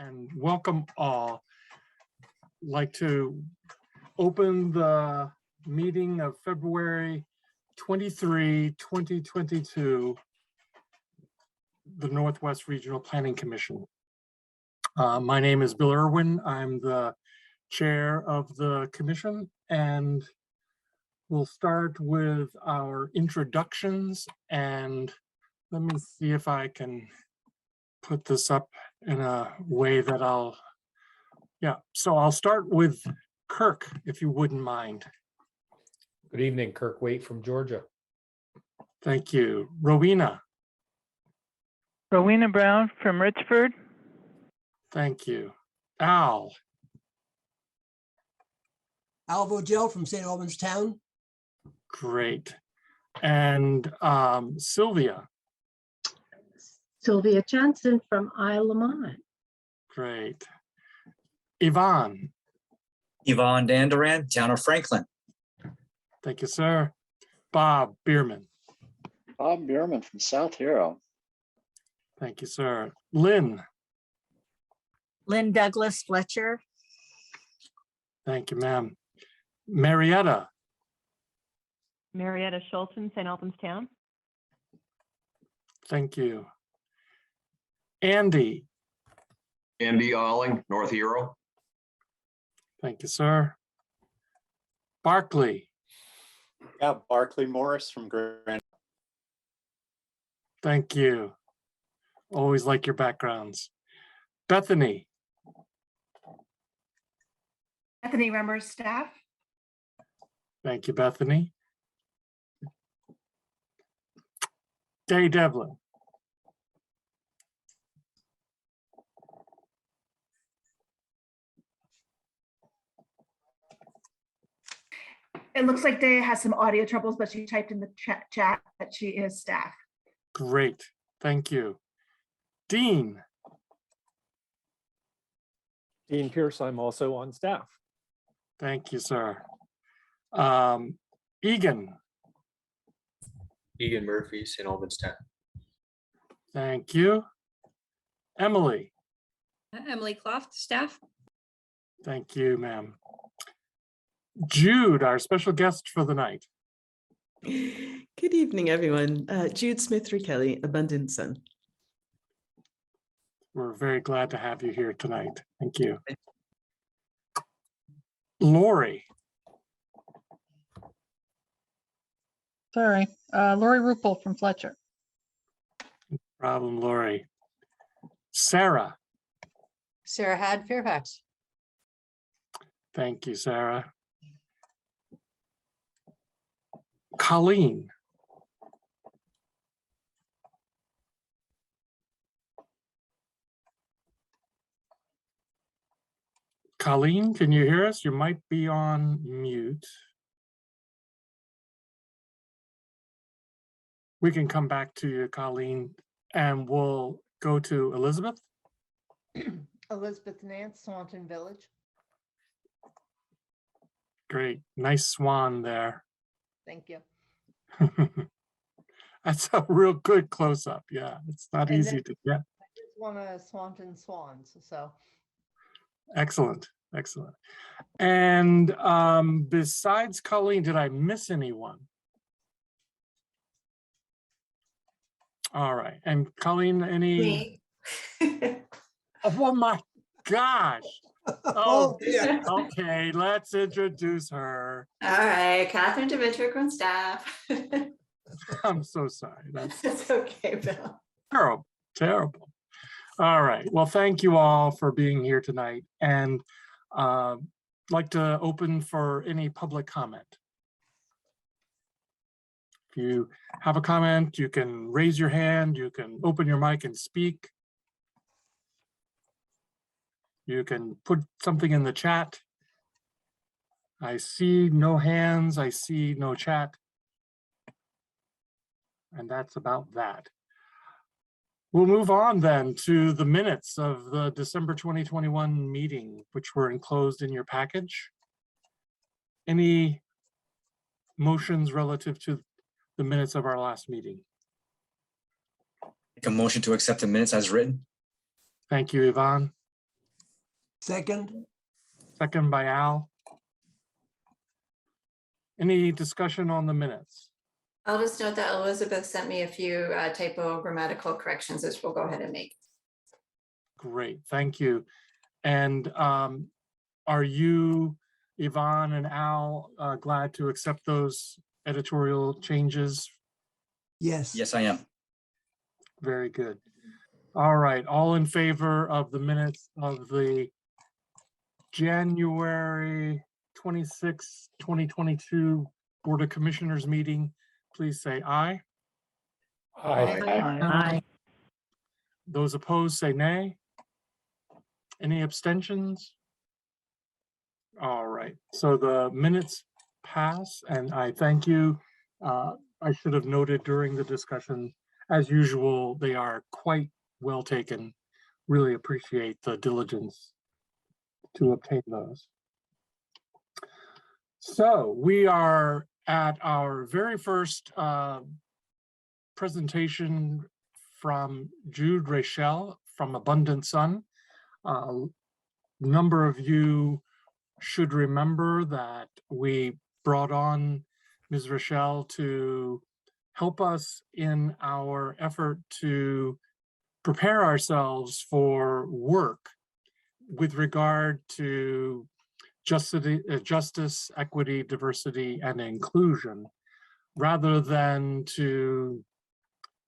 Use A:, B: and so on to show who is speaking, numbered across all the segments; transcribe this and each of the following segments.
A: and welcome all. I'd like to open the meeting of February 23, 2022, the Northwest Regional Planning Commission. My name is Bill Irwin. I'm the chair of the commission, and we'll start with our introductions. And let me see if I can put this up in a way that so I'll start with Kirk, if you wouldn't mind.
B: Good evening, Kirk Waite from Georgia.
A: Thank you. Rowena.
C: Rowena Brown from Richford.
A: Thank you. Al.
D: Alvo Jill from St. Albans Town.
A: Great. And Sylvia.
E: Sylvia Johnson from Isle Lamont.
A: Great. Yvonne.
F: Yvonne Danduran, Town of Franklin.
A: Thank you, sir. Bob Bierman.
G: Bob Bierman from South Hero.
A: Thank you, sir. Lynn.
H: Lynn Douglas Fletcher.
A: Thank you, ma'am. Marietta.
I: Marietta Schulten, St. Albans Town.
A: Thank you. Andy.
J: Andy Alling, North Hero.
A: Thank you, sir. Barclay.
K: Yeah, Barclay Morris from Grand.
A: Thank you. Always like your backgrounds. Bethany.
L: Bethany Remmers, staff.
A: Thank you, Bethany. Gay Devlin.
L: It looks like Daya has some audio troubles, but she typed in the chat that she is staff.
A: Great. Thank you. Dean.
B: Dean Pierce, I'm also on staff.
A: Thank you, sir. Egan.
M: Egan Murphy, St. Albans Town.
A: Thank you. Emily.
N: Emily Cloft, staff.
A: Thank you, ma'am. Jude, our special guest for the night.
O: Good evening, everyone. Jude Smith-Kelly, Abundant Sun.
A: We're very glad to have you here tonight. Thank you. Lori.
P: Sorry, Lori Rupel from Fletcher.
A: No problem, Lori. Sarah.
Q: Sarah Had, Fairfax.
A: Thank you, Sarah. Colleen. Colleen, can you hear us? You might be on mute. We can come back to you, Colleen, and we'll go to Elizabeth.
Q: Elizabeth Nance, Swanton Village.
A: Great, nice swan there.
Q: Thank you.
A: That's a real good close-up. Yeah, it's not easy to get.
Q: I just want a Swanton Swans, so.
A: Excellent, excellent. And besides Colleen, did I miss anyone? All right, and Colleen, any? Oh my gosh. Oh, yeah. Okay, let's introduce her.
N: All right, Catherine DeVittrick on staff.
A: I'm so sorry.
N: That's okay, Bill.
A: Terrible, terrible. All right, well, thank you all for being here tonight, and like to open for any public comment. If you have a comment, you can raise your hand, you can open your mic and speak. You can put something in the chat. I see no hands, I see no chat. And that's about that. We'll move on then to the minutes of the December 2021 meeting, which were enclosed in your package. Any motions relative to the minutes of our last meeting?
F: Make a motion to accept the minutes as written.
A: Thank you, Yvonne.
D: Second,
A: second by Al. Any discussion on the minutes?
N: I'll just note that Elizabeth sent me a few typo grammatical corrections, which we'll go ahead and make.
A: Great, thank you. And are you, Yvonne and Al, glad to accept those editorial changes?
D: yes.
F: Yes, I am.
A: Very good. All right, all in favor of the minutes of the January 26, 2022 Board of Commissioners meeting, please say aye.
B: Aye.
E: Aye.
A: Those opposed, say nay. Any abstentions? All right, so the minutes pass, and I thank you. I should have noted during the discussion, as usual, they are quite well taken. Really appreciate the diligence to obtain those. So we are at our very first presentation from Jude Rachel from Abundant Sun. A number of you should remember that we brought on Ms. Rachel to help us in our effort to prepare ourselves for work with regard to justice, equity, diversity, and inclusion, rather than to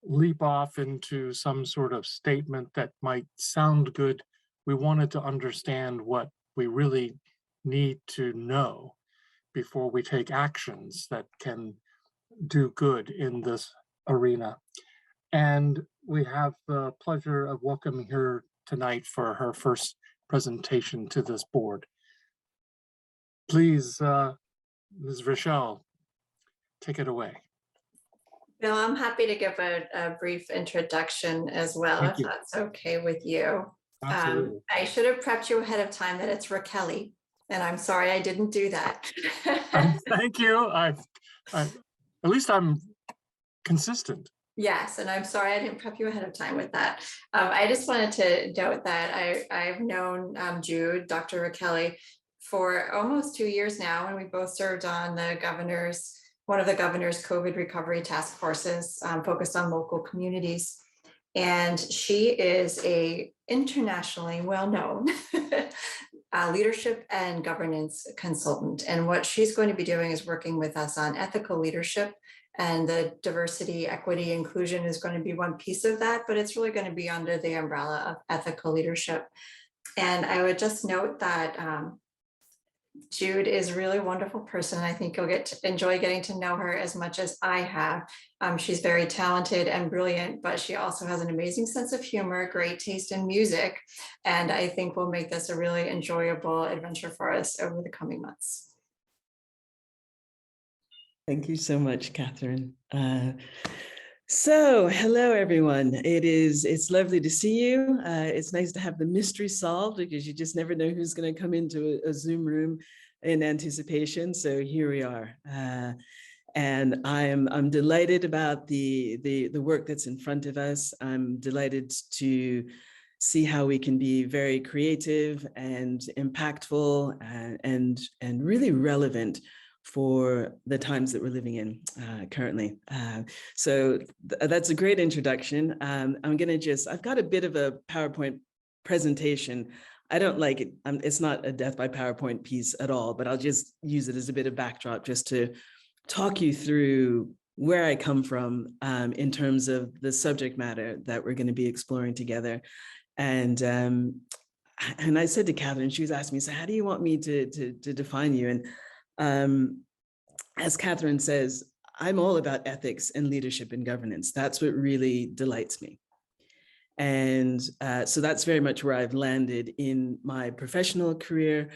A: leap off into some sort of statement that might sound good. We wanted to understand what we really need to know before we take actions that can do good in this arena. And we have the pleasure of welcoming her tonight for her first presentation to this board. Please, Ms. Rachel, take it away.
N: Bill, I'm happy to give a brief introduction as well,
A: Thank
N: if
A: you.
N: that's okay with you.
A: Absolutely.
N: I should have prepped you ahead of time that it's Raquel, and I'm sorry I didn't do that.
A: Thank you. At least I'm consistent.
N: Yes, and I'm sorry I didn't prep you ahead of time with that. I just wanted to note that I've known Jude, Dr. Raquel, for almost 2 years now, and we both served on one of the governor's COVID recovery task forces focused on local communities. And she is a internationally well-known leadership and governance consultant. And what she's going to be doing is working with us on ethical leadership, and the diversity, equity, inclusion is going to be one piece of that, but it's really going to be under the umbrella of ethical leadership. And I would just note that Jude is a really wonderful person. I think you'll get to enjoy getting to know her as much as I have. She's very talented and brilliant, but she also has an amazing sense of humor, great taste in music, and I think will make this a really enjoyable adventure for us over the coming months.
O: Thank you so much, Catherine. So hello, everyone. It's lovely to see you. It's nice to have the mystery solved, because you just never know who's going to come into a Zoom room in anticipation. So here we are. And I'm delighted about the work that's in front of us. I'm delighted to see how we can be very creative and impactful and really relevant for the times that we're living in currently. So that's a great introduction. I've got a bit of a PowerPoint presentation. I don't like it. It's not a death by PowerPoint piece at all, but I'll just use it as a bit of backdrop just to talk you through where I come from in terms of the subject matter that we're going to be exploring together. And I said to Catherine, she was asking me, so how do you want me to define you? And as Catherine says, I'm all about ethics and leadership and governance. That's what really delights me. And so that's very much where I've landed in my professional career,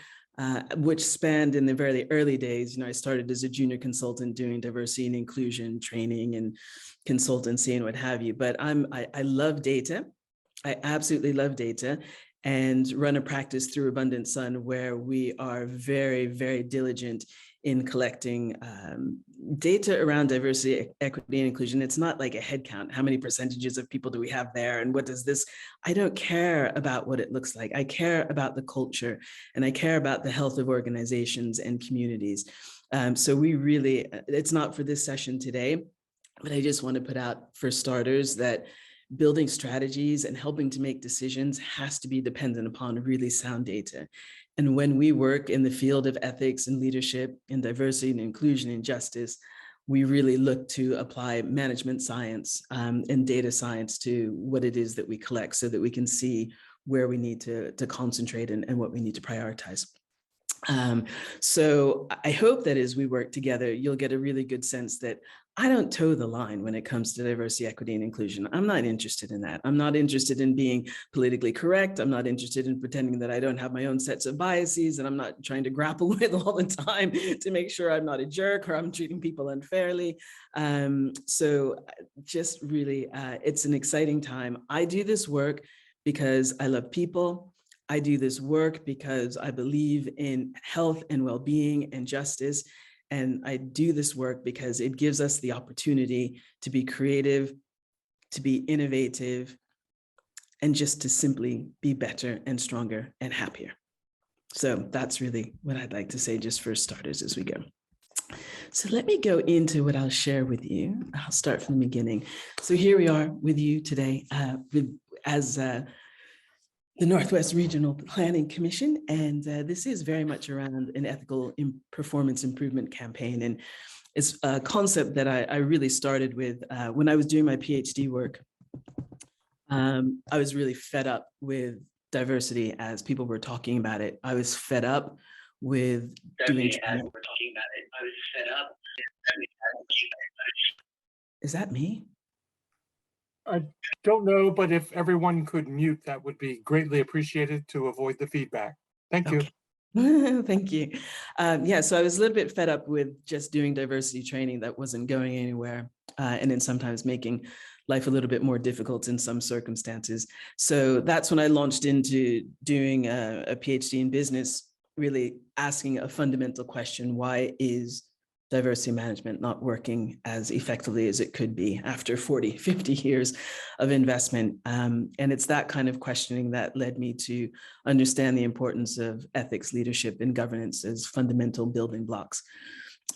O: which spanned in the very early days. I started as a junior consultant doing diversity and inclusion training and consultancy and what have you. But I love data. I absolutely love data, and run a practice through Abundant Sun where we are very, very diligent in collecting data around diversity, equity, and inclusion. It's not like a head count. How many percentages of people do we have there? And what does this, I don't care about what it looks like. I care about the culture, and I care about the health of organizations and communities. So we really, it's not for this session today, but I just want to put out, for starters, that building strategies and helping to make decisions has to be dependent upon really sound data. And when we work in the field of ethics and leadership and diversity and inclusion and justice, we really look to apply management science and data science to what it is that we collect, so that we can see where we need to concentrate and what we need to prioritize. So I hope that as we work together, you'll get a really good sense that I don't toe the line when it comes to diversity, equity, and inclusion. I'm not interested in that. I'm not interested in being politically correct. I'm not interested in pretending that I don't have my own sets of biases, and I'm not trying to grapple with all the time to make sure I'm not a jerk or I'm treating people unfairly. So just really, it's an exciting time. I do this work because I love people. I do this work because I believe in health and well-being and justice. And I do this work because it gives us the opportunity to be creative, to be innovative, and just to simply be better and stronger and happier. So that's really what I'd like to say, just for starters as we go. So let me go into what I'll share with you. I'll start from the beginning. So here we are with you today as the Northwest Regional Planning Commission, and this is very much around an ethical performance improvement campaign. And it's a concept that I really started with when I was doing my PhD work. I was really fed up with diversity as people were talking about it. I was fed up with doing. Is that me?
A: I don't know, but if everyone could mute, that would be greatly appreciated to avoid the feedback. Thank you.
O: Thank you. Yeah, so I was a little bit fed up with just doing diversity training that wasn't going anywhere, and then sometimes making life a little bit more difficult in some circumstances. So that's when I launched into doing a PhD in business, really asking a fundamental question: why is diversity management not working as effectively as it could be after 40, 50 years of investment? And it's that kind of questioning that led me to understand the importance of ethics, leadership, and governance as fundamental building blocks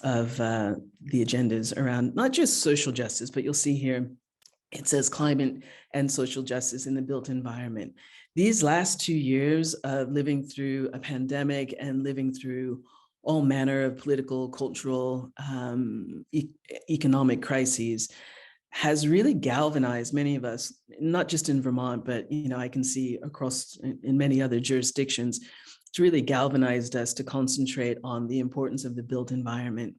O: of the agendas around not just social justice, but you'll see here, it says climate and social justice in the built environment. These last 2 years of living through a pandemic and living through all manner of political, cultural, economic crises has really galvanized many of us, not just in Vermont, but I can see across in many other jurisdictions. It's really galvanized us to concentrate on the importance of the built environment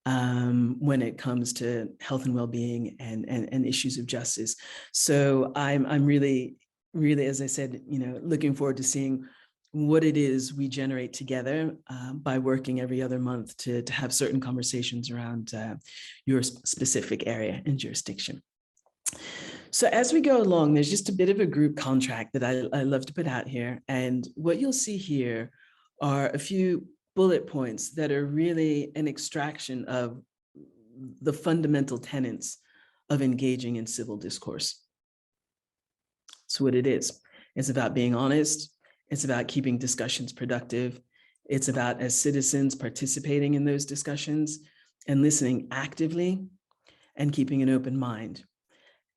O: when it comes to health and well-being and issues of justice. So I'm really, as I said, looking forward to seeing what it is we generate together by working every other month to have certain conversations around your specific area and jurisdiction. So as we go along, there's just a bit of a group contract that I love to put out here. And what you'll see here are a few bullet points that are really an extraction of the fundamental tenets of engaging in civil discourse. So what it is, it's about being honest. It's about keeping discussions productive. It's about, as citizens, participating in those discussions and listening actively and keeping an open mind.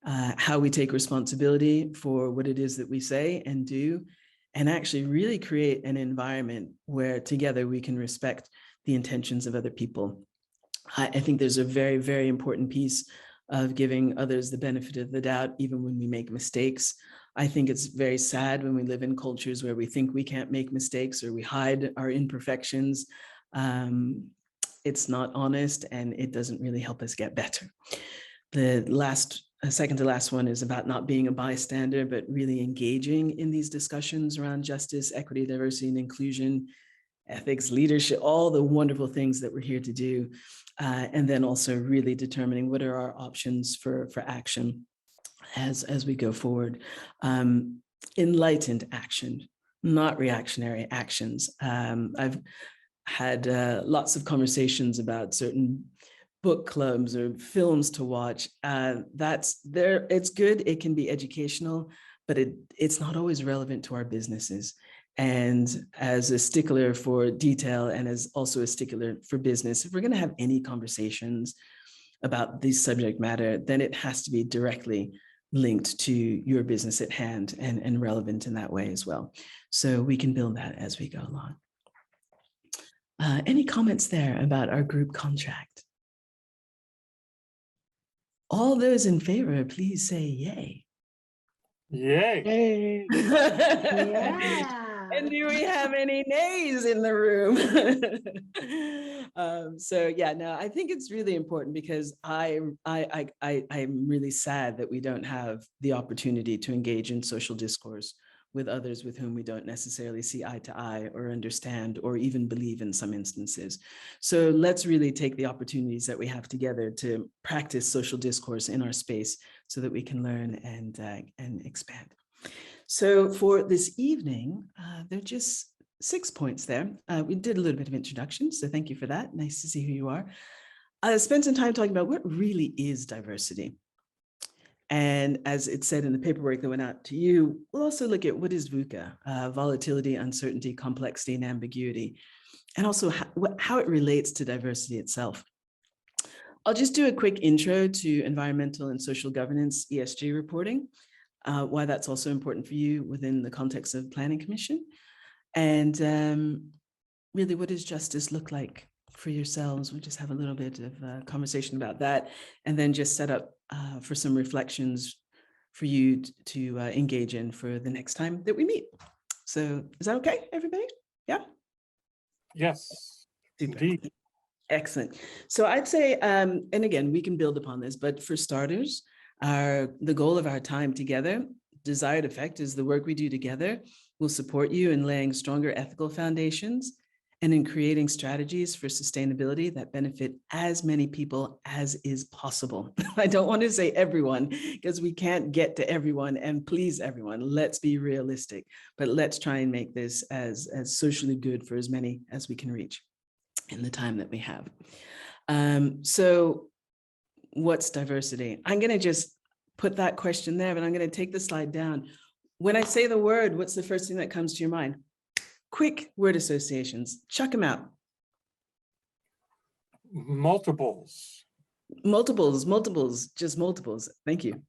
O: How we take responsibility for what it is that we say and do, and actually really create an environment where together we can respect the intentions of other people. I think there's a very, very important piece of giving others the benefit of the doubt, even when we make mistakes. I think it's very sad when we live in cultures where we think we can't make mistakes or we hide our imperfections. It's not honest, and it doesn't really help us get better. The second to last one is about not being a bystander, but really engaging in these discussions around justice, equity, diversity, and inclusion, ethics, leadership, all the wonderful things that we're here to do. And then also really determining what are our options for action as we go forward. Enlightened action, not reactionary actions. I've had lots of conversations about certain book clubs or films to watch. That's there. It's good. It can be educational, but it's not always relevant to our businesses. And as a stickler for detail and as also a stickler for business, if we're going to have any conversations about this subject matter, then it has to be directly linked to your business at hand and relevant in that way as well. So we can build that as we go along. Any comments there about our group contract? All those in favor, please say yay.
A: Yay.
O: And do we have any nays in the room? So yeah, no, I think it's really important because I'm really sad that we don't have the opportunity to engage in social discourse with others with whom we don't necessarily see eye to eye or understand or even believe in some instances. So let's really take the opportunities that we have together to practice social discourse in our space so that we can learn and expand. So for this evening, there are just 6 points there. We did a little bit of introduction, so thank you for that. Nice to see who you are. I spent some time talking about what really is diversity. And as it said in the paperwork that went out to you, we'll also look at what is VUCA, volatility, uncertainty, complexity, and ambiguity, and also how it relates to diversity itself. I'll just do a quick intro to environmental and social governance ESG reporting, why that's also important for you within the context of Planning Commission, and really what does justice look like for yourselves. We'll just have a little bit of a conversation about that, and then just set up for some reflections for you to engage in for the next time that we meet. So is that okay, everybody? Yeah?
A: Yes, indeed.
O: Excellent. So I'd say, and again, we can build upon this, but for starters, the goal of our time together, desired effect is the work we do together will support you in laying stronger ethical foundations and in creating strategies for sustainability that benefit as many people as is possible. I don't want to say everyone because we can't get to everyone and please everyone. Let's be realistic, but let's try and make this as socially good for as many as we can reach in the time that we have. So what's diversity? I'm going to just put that question there, but I'm going to take the slide down. When I say the word, what's the first thing that comes to your mind? Quick word associations, chuck them out.
A: Multiples.
O: Multiples, just multiples. Thank you.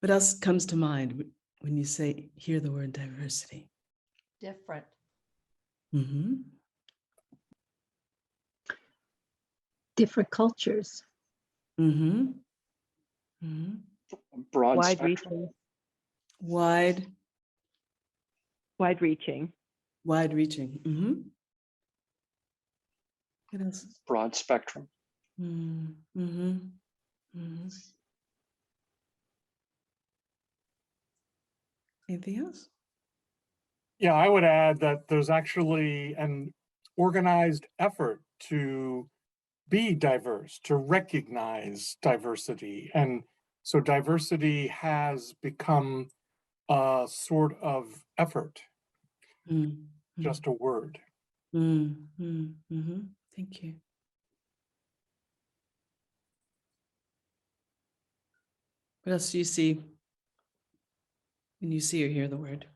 O: What else comes to mind when you hear the word diversity?
Q: Different.
O: Mm-hmm.
E: Different cultures.
O: Mm-hmm. Mm-hmm.
G: Broad
B: Wide
G: spectrum.
B: reaching. Wide reaching.
O: Wide reaching. Mm-hmm. What else?
G: Broad spectrum.
O: Mm-hmm. Mm-hmm. Anything else?
A: Yeah, I would add that there's actually an organized effort to be diverse, to recognize diversity. And so diversity has become a sort of effort, just a word.
O: Mm-hmm. Thank you. What else do you see when you see or hear the word?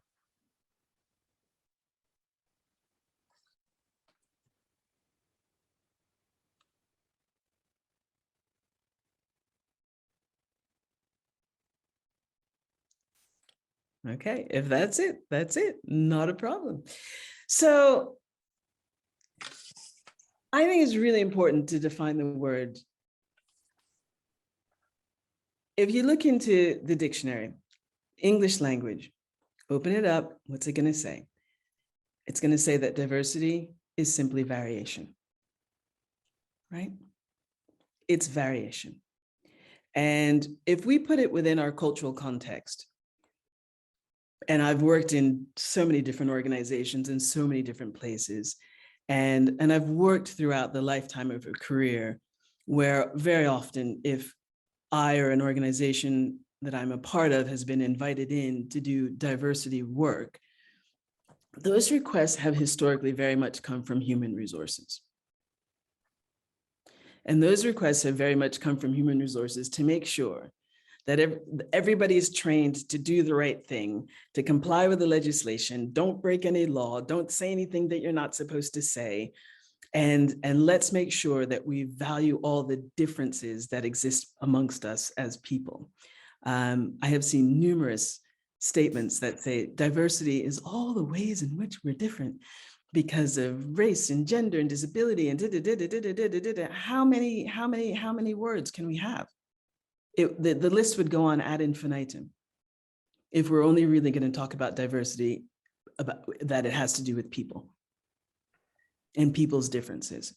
O: Okay, if that's it, that's it. Not a problem. So I think it's really important to define the word. If you look into the dictionary, English language, open it up, what's it going to say? It's going to say that diversity is simply variation, right? It's variation. And if we put it within our cultural context, and I've worked in so many different organizations in so many different places, and I've worked throughout the lifetime of a career where very often if I or an organization that I'm a part of has been invited in to do diversity work, those requests have historically very much come from human resources. And those requests have very much come from human resources to make sure that everybody is trained to do the right thing, to comply with the legislation, don't break any law, don't say anything that you're not supposed to say. And let's make sure that we value all the differences that exist amongst us as people. I have seen numerous statements that say diversity is all the ways in which we're different because of race and gender and disability and how many words can we have? The list would go on ad infinitum if we're only really going to talk about diversity, about that it has to do with people and people's differences.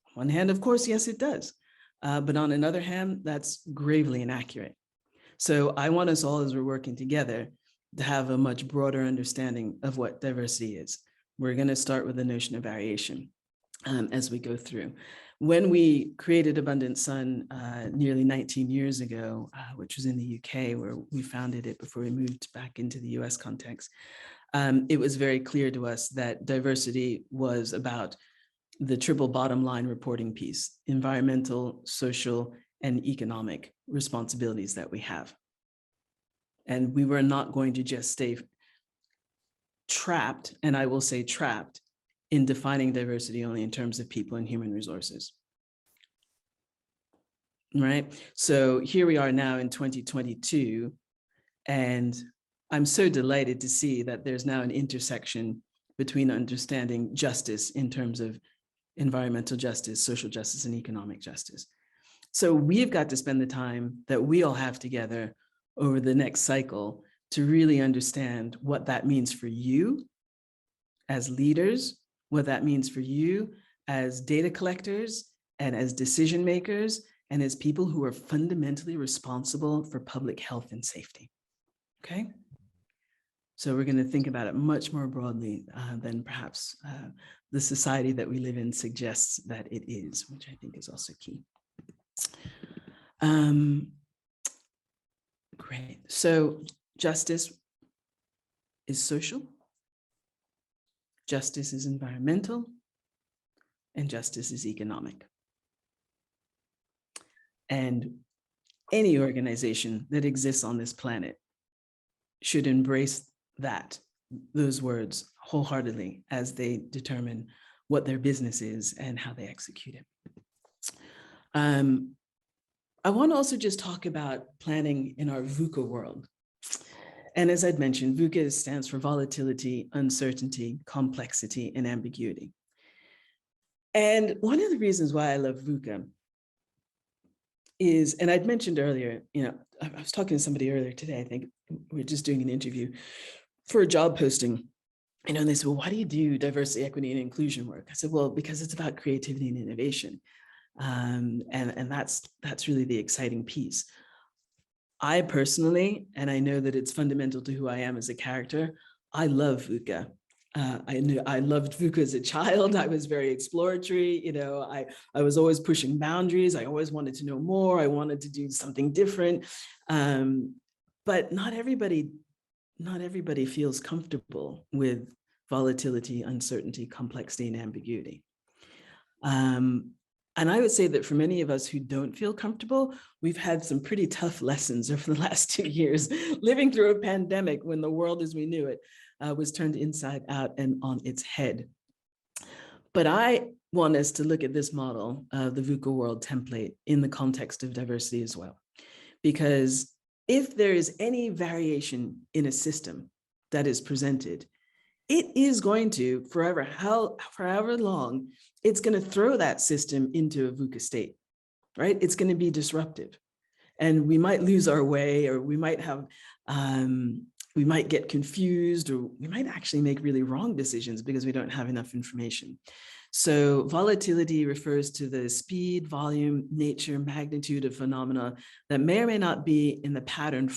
O: On one hand, of course, yes, it does. But on another hand, that's gravely inaccurate. So I want us all, as we're working together, to have a much broader understanding of what diversity is. We're going to start with the notion of variation as we go through. When we created Abundant Sun nearly 19 years ago, which was in the UK, where we founded it before we moved back into the US context, it was very clear to us that diversity was about the triple bottom line reporting piece: environmental, social, and economic responsibilities that we have. And we were not going to just stay trapped, and I will say trapped, in defining diversity only in terms of people and human resources. Right? So here we are now in 2022, and I'm so delighted to see that there's now an intersection between understanding justice in terms of environmental justice, social justice, and economic justice. So we've got to spend the time that we all have together over the next cycle to really understand what that means for you as leaders, what that means for you as data collectors and as decision makers and as people who are fundamentally responsible for public health and safety. Okay? So we're going to think about it much more broadly than perhaps the society that we live in suggests that it is, which I think is also key. Great. So justice is social, justice is environmental, and justice is economic. And any organization that exists on this planet should embrace those words wholeheartedly as they determine what their business is and how they execute it. I want to also just talk about planning in our VUCA world. And as I'd mentioned, VUCA stands for volatility, uncertainty, complexity, and ambiguity. And one of the reasons why I love VUCA is, and I'd mentioned earlier, I was talking to somebody earlier today, I think we were just doing an interview for a job posting, and they said, well, why do you do diversity, equity, and inclusion work? I said, well, because it's about creativity and innovation. And that's really the exciting piece. I personally, and I know that it's fundamental to who I am as a character, I love VUCA. I loved VUCA as a child. I was very exploratory. I was always pushing boundaries. I always wanted to know more. I wanted to do something different. But not everybody feels comfortable with volatility, uncertainty, complexity, and ambiguity. And I would say that for many of us who don't feel comfortable, we've had some pretty tough lessons over the last 2 years, living through a pandemic when the world as we knew it was turned inside out and on its head. But I want us to look at this model of the VUCA world template in the context of diversity as well. Because if there is any variation in a system that is presented, it is going to, forever long, it's going to throw that system into a VUCA state, right? It's going to be disruptive. And we might lose our way, or we might have, we might get confused, or we might actually make really wrong decisions because we don't have enough information. So volatility refers to the speed, volume, nature, magnitude of phenomena that may or may not be in the pattern,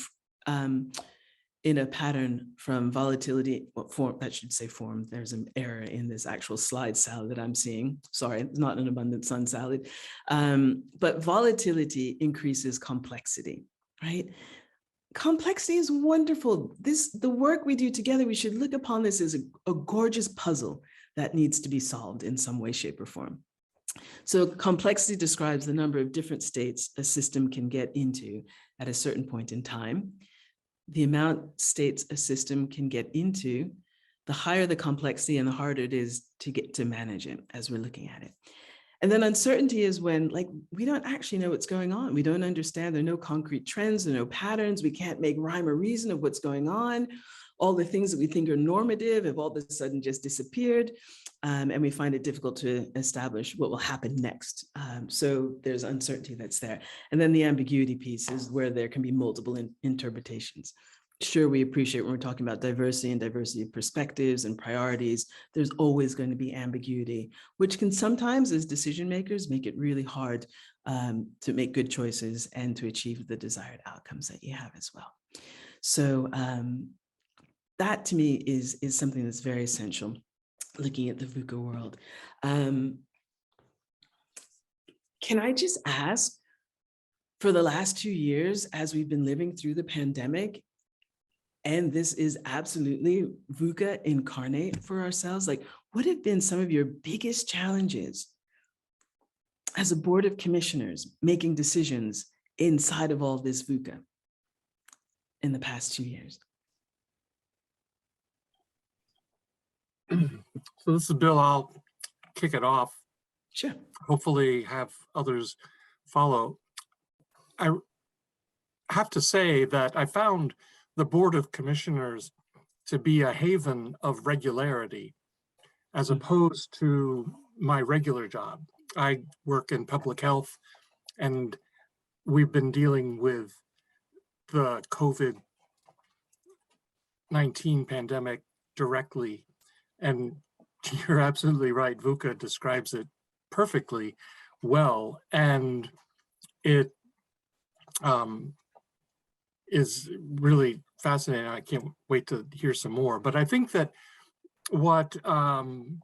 O: from volatility, form, that should say form. There's an error in this actual slide salad that I'm seeing. Sorry, it's not an Abundant Sun salad. But volatility increases complexity, right? complexity is wonderful. The work we do together, we should look upon this as a gorgeous puzzle that needs to be solved in some way, shape, or form. So complexity describes the number of different states a system can get into at a certain point in time. The amount states a system can get into, the higher the complexity and the harder it is to get to manage it as we're looking at it. And then uncertainty is when, like, we don't actually know what's going on. We don't understand. There are no concrete trends, there are no patterns. We can't make rhyme or reason of what's going on. All the things that we think are normative have all of a sudden just disappeared. And we find it difficult to establish what will happen next. So there's uncertainty that's there. And then the ambiguity piece is where there can be multiple interpretations. Sure, we appreciate when we're talking about diversity and diversity of perspectives and priorities, there's always going to be ambiguity, which can sometimes, as decision makers, make it really hard to make good choices and to achieve the desired outcomes that you have as well. So that to me is something that's very essential, looking at the VUCA world. Can I just ask, for the last 2 years, as we've been living through the pandemic, and this is absolutely VUCA incarnate for ourselves, like, what have been some of your biggest challenges as a board of commissioners making decisions inside of all this VUCA in the past 2 years?
A: So this is Bill. I'll kick it off.
O: Sure.
A: Hopefully have others follow. I have to say that I found the Board of Commissioners to be a haven of regularity as opposed to my regular job. I work in public health, and we've been dealing with the COVID-19 pandemic directly. And you're absolutely right. VUCA describes it perfectly well. And it is really fascinating. I can't wait to hear some more. But I think that what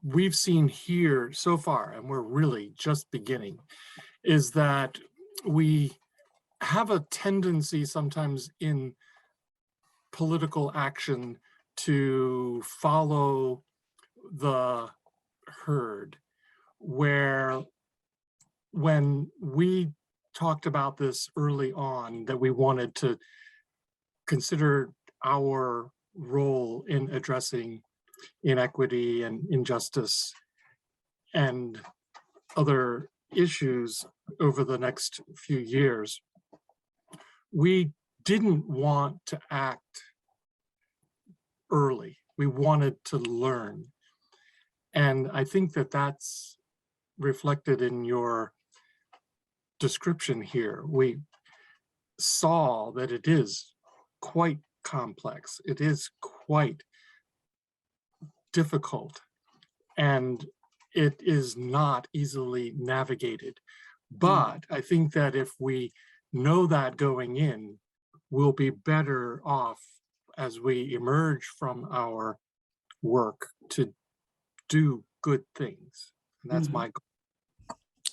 A: we've seen here so far, and we're really just beginning, is that we have a tendency sometimes in political action to follow the herd, where when we talked about this early on, that we wanted to consider our role in addressing inequity and injustice and other issues over the next few years, we didn't want to act early. We wanted to learn. And I think that that's reflected in your description here. We saw that it is quite complex. It is quite difficult, and it is not easily navigated. But I think that if we know that going in, we'll be better off as we emerge from our work to do good things. And that's my goal.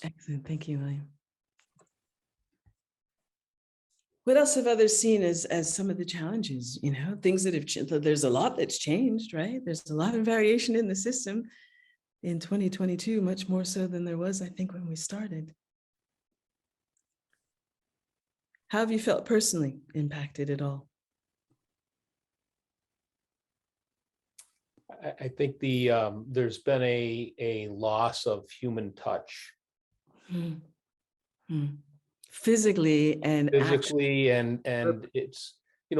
O: Excellent. Thank you, William. What else have others seen as some of the challenges, things that have changed? There's a lot that's changed, right? There's a lot of variation in the system in 2022, much more so than there was, I think, when we started. How have you felt personally impacted at all?
C: I think there's been a loss of human touch.
O: Physically and
C: it's,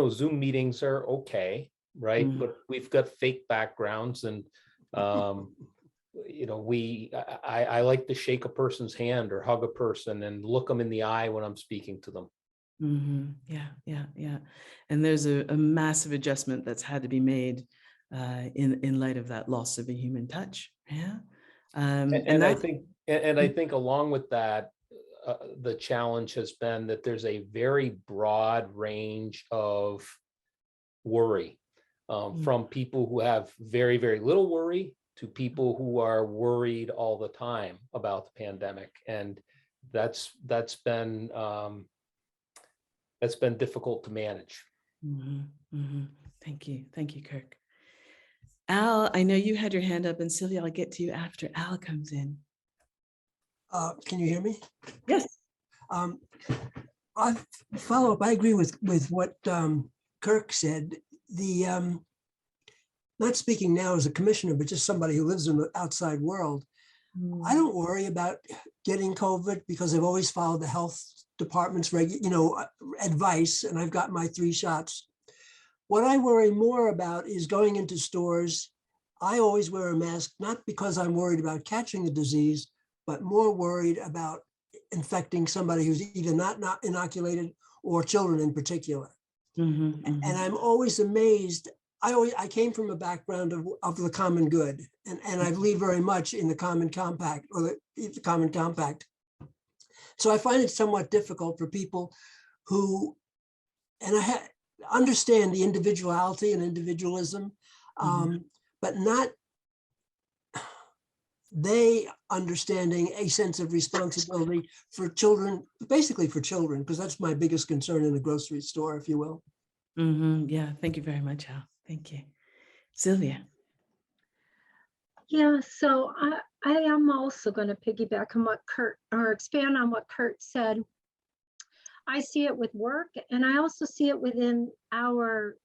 C: Zoom meetings are okay, right? But we've got fake backgrounds, and I like to shake a person's hand or hug a person and look them in the eye when I'm speaking to them.
O: Yeah. And there's a massive adjustment that's had to be made in light of that loss of a human touch. Yeah.
C: I think along with that, the challenge has been that there's a very broad range of worry, from people who have very, very little worry to people who are worried all the time about the pandemic. And that's been difficult to manage.
O: Mhm, mhm. Thank you. Thank you, Kirk. Al, I know you had your hand up, and Sylvia, I'll get to you after Al comes in.
D: Can you hear me?
O: Yes.
D: I follow up. I agree with what Kirk said. Not speaking now as a commissioner, but just somebody who lives in the outside world. I don't worry about getting COVID because I've always followed the health department's advice, and I've got my 3 shots. What I worry more about is going into stores. I always wear a mask, not because I'm worried about catching the disease, but more worried about infecting somebody who's either not inoculated or children in particular. And I'm always amazed. I came from a background of the common good, and I believe very much in the common compact, or the common compact. So I find it somewhat difficult for people who, and I understand the individuality and individualism, but not they understanding a sense of responsibility for children, basically for children, because that's my biggest concern in a grocery store, if you will.
O: Yeah, thank you very much, Al. Thank you. Sylvia.
E: Yeah, so I am also going to piggyback on what Kurt, or expand on what Kurt said. I see it with work, and I also see it within our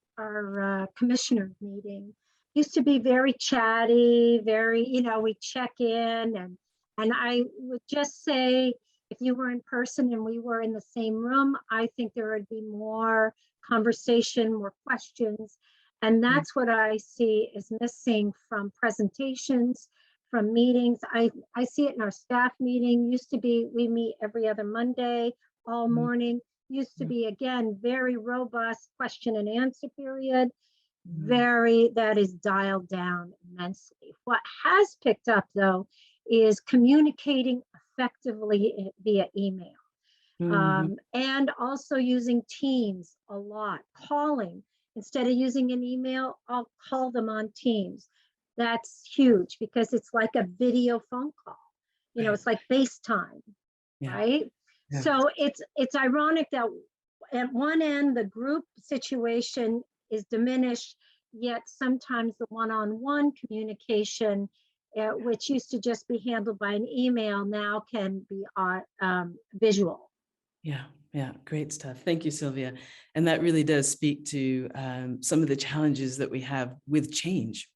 E: commissioner meeting. Used to be very chatty, very, we check in, and I would just say, if you were in person and we were in the same room, I think there would be more conversation, more questions. And that's what I see is missing from presentations, from meetings. I see it in our staff meeting. Used to be, we meet every other Monday, all morning. Used to be, again, very robust question and answer period. That is dialed down immensely. What has picked up, though, is communicating effectively via email. And also using Teams a lot, calling. Instead of using an email, I'll call them on Teams. That's huge because it's like a video phone call. It's like FaceTime, right? Yeah. So it's ironic that at one end, the group situation is diminished, yet sometimes the one-on-one communication, which used to just be handled by an email, now can be visual.
O: Yeah, great stuff. Thank you, Sylvia. And that really does speak to some of the challenges that we have with change,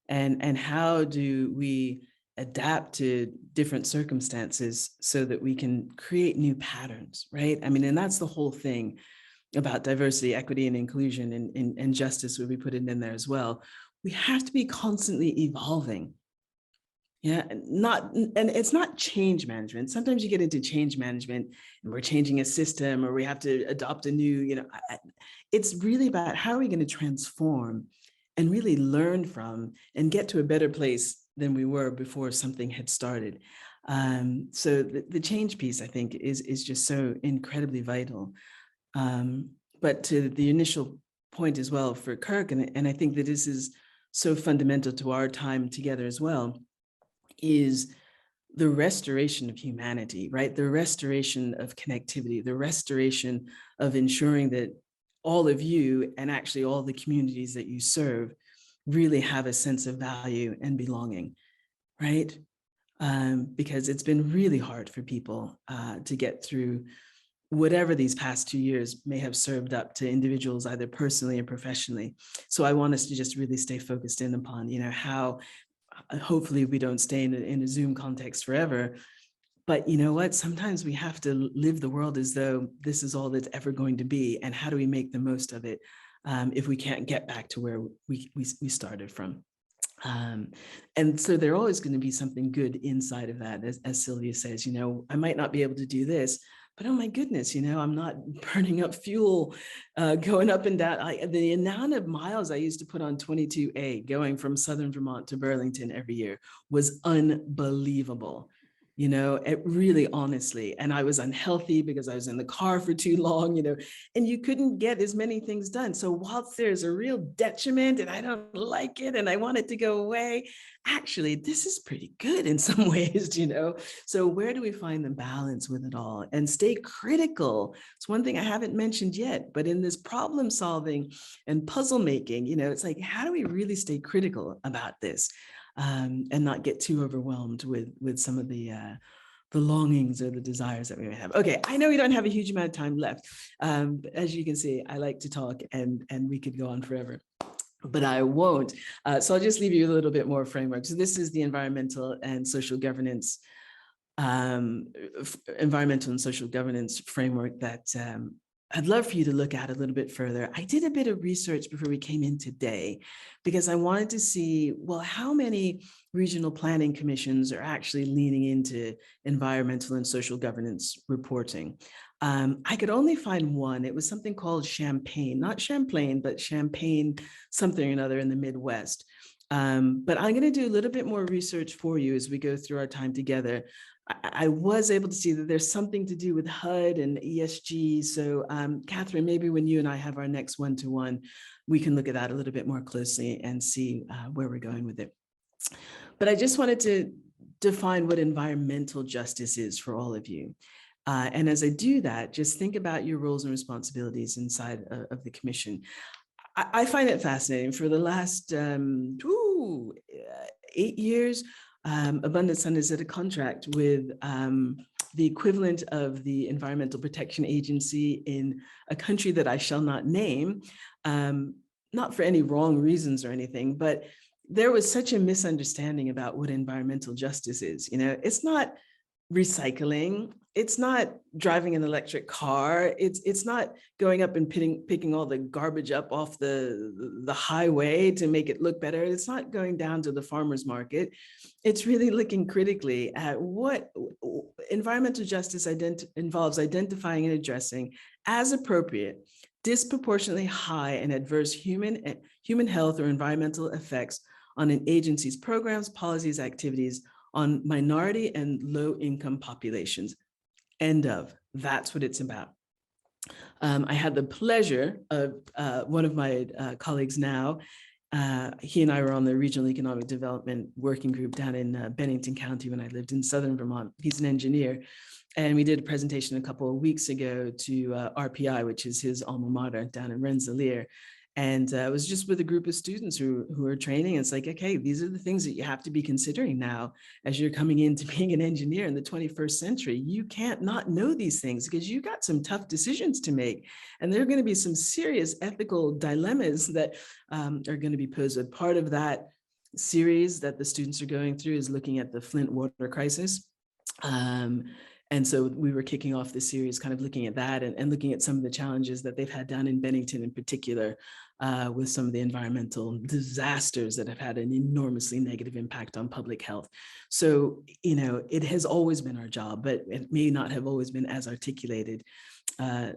O: and how do we adapt to different circumstances so that we can create new patterns, right? I mean, and that's the whole thing about diversity, equity, and inclusion, and justice, where we put it in there as well. We have to be constantly evolving. Yeah, and it's not change management. Sometimes you get into change management and we're changing a system, or we have to adopt a new, it's really about how are we going to transform and really learn from and get to a better place than we were before something had started. So the change piece, I think, is just so incredibly vital. But to the initial point as well for Kirk, and I think that this is so fundamental to our time together as well, is the restoration of humanity, right? The restoration of connectivity, the restoration of ensuring that all of you, and actually all the communities that you serve, really have a sense of value and belonging, right? Because it's been really hard for people to get through whatever these past 2 years may have served up to individuals, either personally or professionally. So I want us to just really stay focused in upon, how hopefully we don't stay in a Zoom context forever. But you know what? Sometimes we have to live the world as though this is all that's ever going to be. And how do we make the most of it if we can't get back to where we started from? And so there's always going to be something good inside of that. As Sylvia says, I might not be able to do this, but oh my goodness, I'm not burning up fuel, going up and down. The amount of miles I used to put on 22A going from Southern Vermont to Burlington every year was unbelievable. you know, it really honestly. And I was unhealthy because I was in the car for too long, you know, and you couldn't get as many things done. So whilst there's a real detriment and I don't like it and I want it to go away, actually, this is pretty good in some ways, you know. So where do we find the balance with it all and stay critical? It's one thing I haven't mentioned yet, but in this problem solving and puzzle making, you know, it's like, how do we really stay critical about this? And not get too overwhelmed with some of the longings or the desires that we may have. Okay, I know we don't have a huge amount of time left. But as you can see, I like to talk and we could go on forever, but I won't. So I'll just leave you a little bit more framework. So this is the environmental and social governance framework that I'd love for you to look at a little bit further. I did a bit of research before we came in today because I wanted to see, well, how many regional planning commissions are actually leaning into environmental and social governance reporting. I could only find one. It was something called Champaign, not Champlain, but Champaign something or another in the Midwest. But I'm going to do a little bit more research for you as we go through our time together. I was able to see that there's something to do with HUD and ESG. So Catherine, maybe when you and I have our next one-to-one, we can look at that a little bit more closely and see where we're going with it. But I just wanted to define what environmental justice is for all of you. And as I do that, just think about your roles and responsibilities inside of the commission. I find it fascinating. For the last 8 years, Abundant Sun has had a contract with the equivalent of the Environmental Protection Agency in a country that I shall not name, not for any wrong reasons or anything, but there was such a misunderstanding about what environmental justice is. You know, it's not recycling. It's not driving an electric car. It's not going up and picking all the garbage up off the highway to make it look better. It's not going down to the farmer's market. It's really looking critically at what environmental justice involves identifying and addressing as appropriate, disproportionately high and adverse human health or environmental effects on an agency's programs, policies, activities on minority and low-income populations. End of. That's what it's about. I had the pleasure of one of my colleagues now, he and I were on the Regional Economic Development Working Group down in Bennington County when I lived in Southern Vermont. He's an engineer. And we did a presentation a couple of weeks ago to RPI, which is his alma mater down in Rensselaer. And it was just with a group of students who are training. It's like, okay, these are the things that you have to be considering now as you're coming into being an engineer in the 21st century. You can't not know these things because you got some tough decisions to make. And there are going to be some serious ethical dilemmas that are going to be posed. Part of that series that the students are going through is looking at the Flint water crisis. And so we were kicking off the series kind of looking at that and looking at some of the challenges that they've had down in Bennington in particular with some of the environmental disasters that have had an enormously negative impact on public health. So, you know, it has always been our job, but it may not have always been as articulated as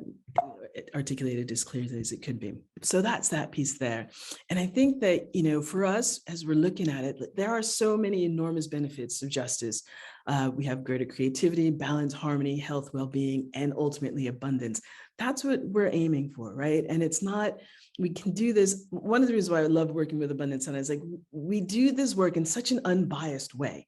O: clearly as it could be. So that's that piece there. And I think that, you know, for us, as we're looking at it, there are so many enormous benefits of justice. We have greater creativity, balance, harmony, health, well-being, and ultimately abundance. That's what we're aiming for, right? And it's not, we can do this. One of the reasons why I love working with Abundant Sun is like, we do this work in such an unbiased way,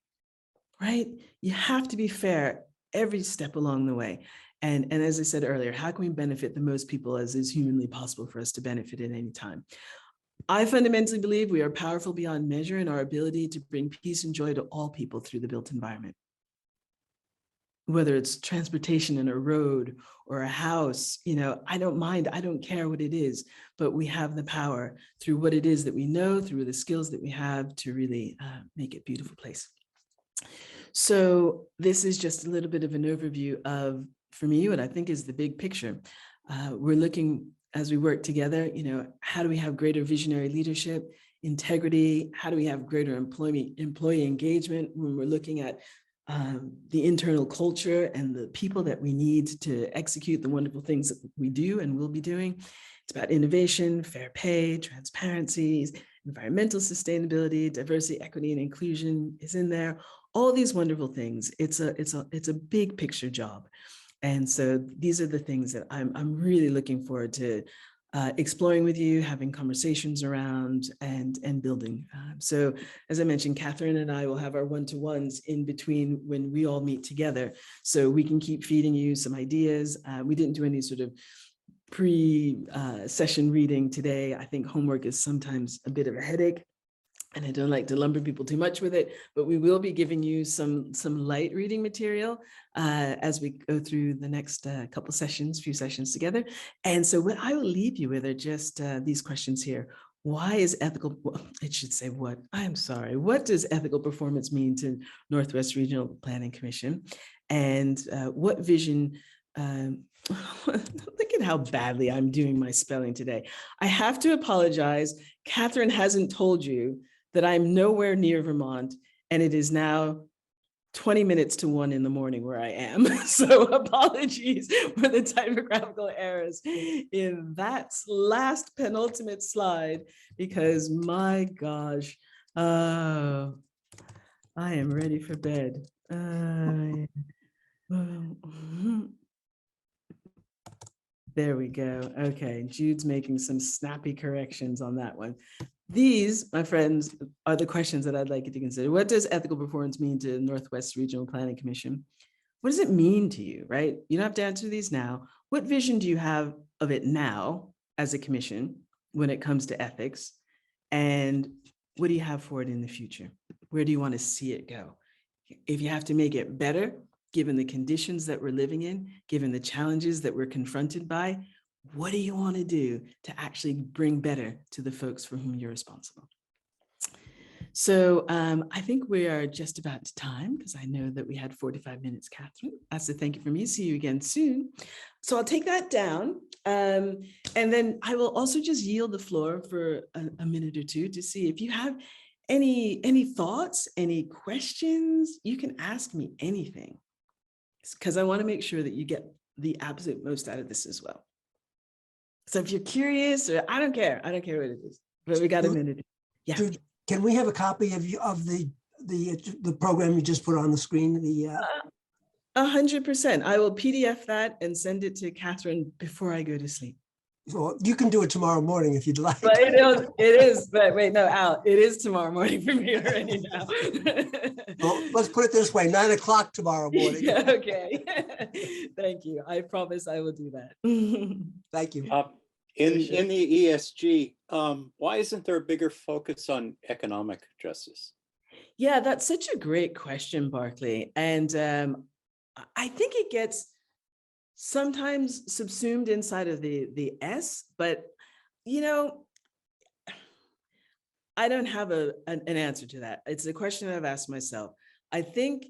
O: right? You have to be fair every step along the way. And as I said earlier, how can we benefit the most people as is humanly possible for us to benefit at any time? I fundamentally believe we are powerful beyond measure in our ability to bring peace and joy to all people through the built environment. Whether it's transportation in a road or a house, you know, I don't mind, I don't care what it is, but we have the power through what it is that we know, through the skills that we have to really make it a beautiful place. So this is just a little bit of an overview of, for me, what I think is the big picture. We're looking, as we work together, you know, how do we have greater visionary leadership, integrity? How do we have greater employee engagement when we're looking at the internal culture and the people that we need to execute the wonderful things that we do and will be doing? It's about innovation, fair pay, transparency, environmental sustainability, diversity, equity, and inclusion is in there. all these wonderful things. It's a big picture job. And so these are the things that I'm really looking forward to exploring with you, having conversations around, and building. So as I mentioned, Catherine and I will have our one-to-ones in between when we all meet together, so we can keep feeding you some ideas. We didn't do any sort of pre-session reading today. I think homework is sometimes a bit of a headache, and I don't like to lumber people too much with it, but we will be giving you some light reading material as we go through the next few sessions together. And so what I will leave you with are just these questions here. Why is ethical, it should say what, I'm sorry, what does ethical performance mean to Northwest Regional Planning Commission? And what vision, look at how badly I'm doing my spelling today. I have to apologize. Catherine hasn't told you that I'm nowhere near Vermont, and it is now 20 minutes to 1 in the morning where I am. So apologies for the typographical errors in that last penultimate slide, because my gosh, I am ready for bed. There we go. Okay, Jude's making some snappy corrections on that one. These, my friends, are the questions that I'd like you to consider. What does ethical performance mean to Northwest Regional Planning Commission? What does it mean to you, right? You don't have to answer these now. What vision do you have of it now as a commission when it comes to ethics? And what do you have for it in the future? Where do you want to see it go? If you have to make it better, given the conditions that we're living in, given the challenges that we're confronted by, what do you want to do to actually bring better to the folks for whom you're responsible? So I think we are just about to time, because I know that we had 45 minutes, Catherine. That's a thank you for me. See you again soon. So I'll take that down. And then I will also just yield the floor for a minute or two to see if you have any thoughts, any questions. You can ask me anything, because I want to make sure that you get the absolute most out of this as well. So if you're curious, or I don't care what it is, but we got a minute. Yeah.
D: Dude, can we have a copy of the program you just put on the screen?
O: 100%. I will PDF that and send it to Catherine before I go to sleep.
D: Well, you can do it tomorrow morning if you'd like.
O: But it is, but wait, no, Al, it is tomorrow morning for me already now.
D: Well, let's put it this way, 9 o'clock tomorrow morning.
O: Yeah, okay. Thank you. I promise I will do that.
D: Thank you.
K: In the ESG, why isn't there a bigger focus on economic justice?
O: Yeah, that's such a great question, Barclay. And I think it gets sometimes subsumed inside of the S, but you know, I don't have an answer to that. It's a question I've asked myself. I think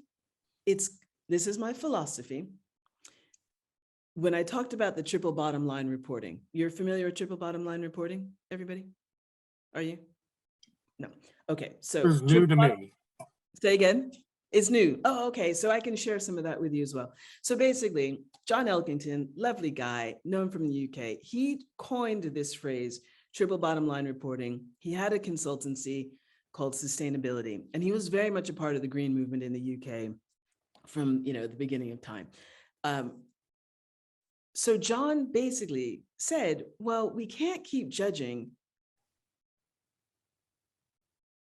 O: this is my philosophy. When I talked about the triple bottom line reporting, you're familiar with triple bottom line reporting, everybody? Are you? No. Okay, so
A: It's new to me.
O: Say again. It's new. Oh, okay. So I can share some of that with you as well. So basically, John Elkington, lovely guy, known from the UK, he coined this phrase, triple bottom line reporting. He had a consultancy called Sustainability, and he was very much a part of the green movement in the UK from the beginning of time. So John basically said, well, we can't keep judging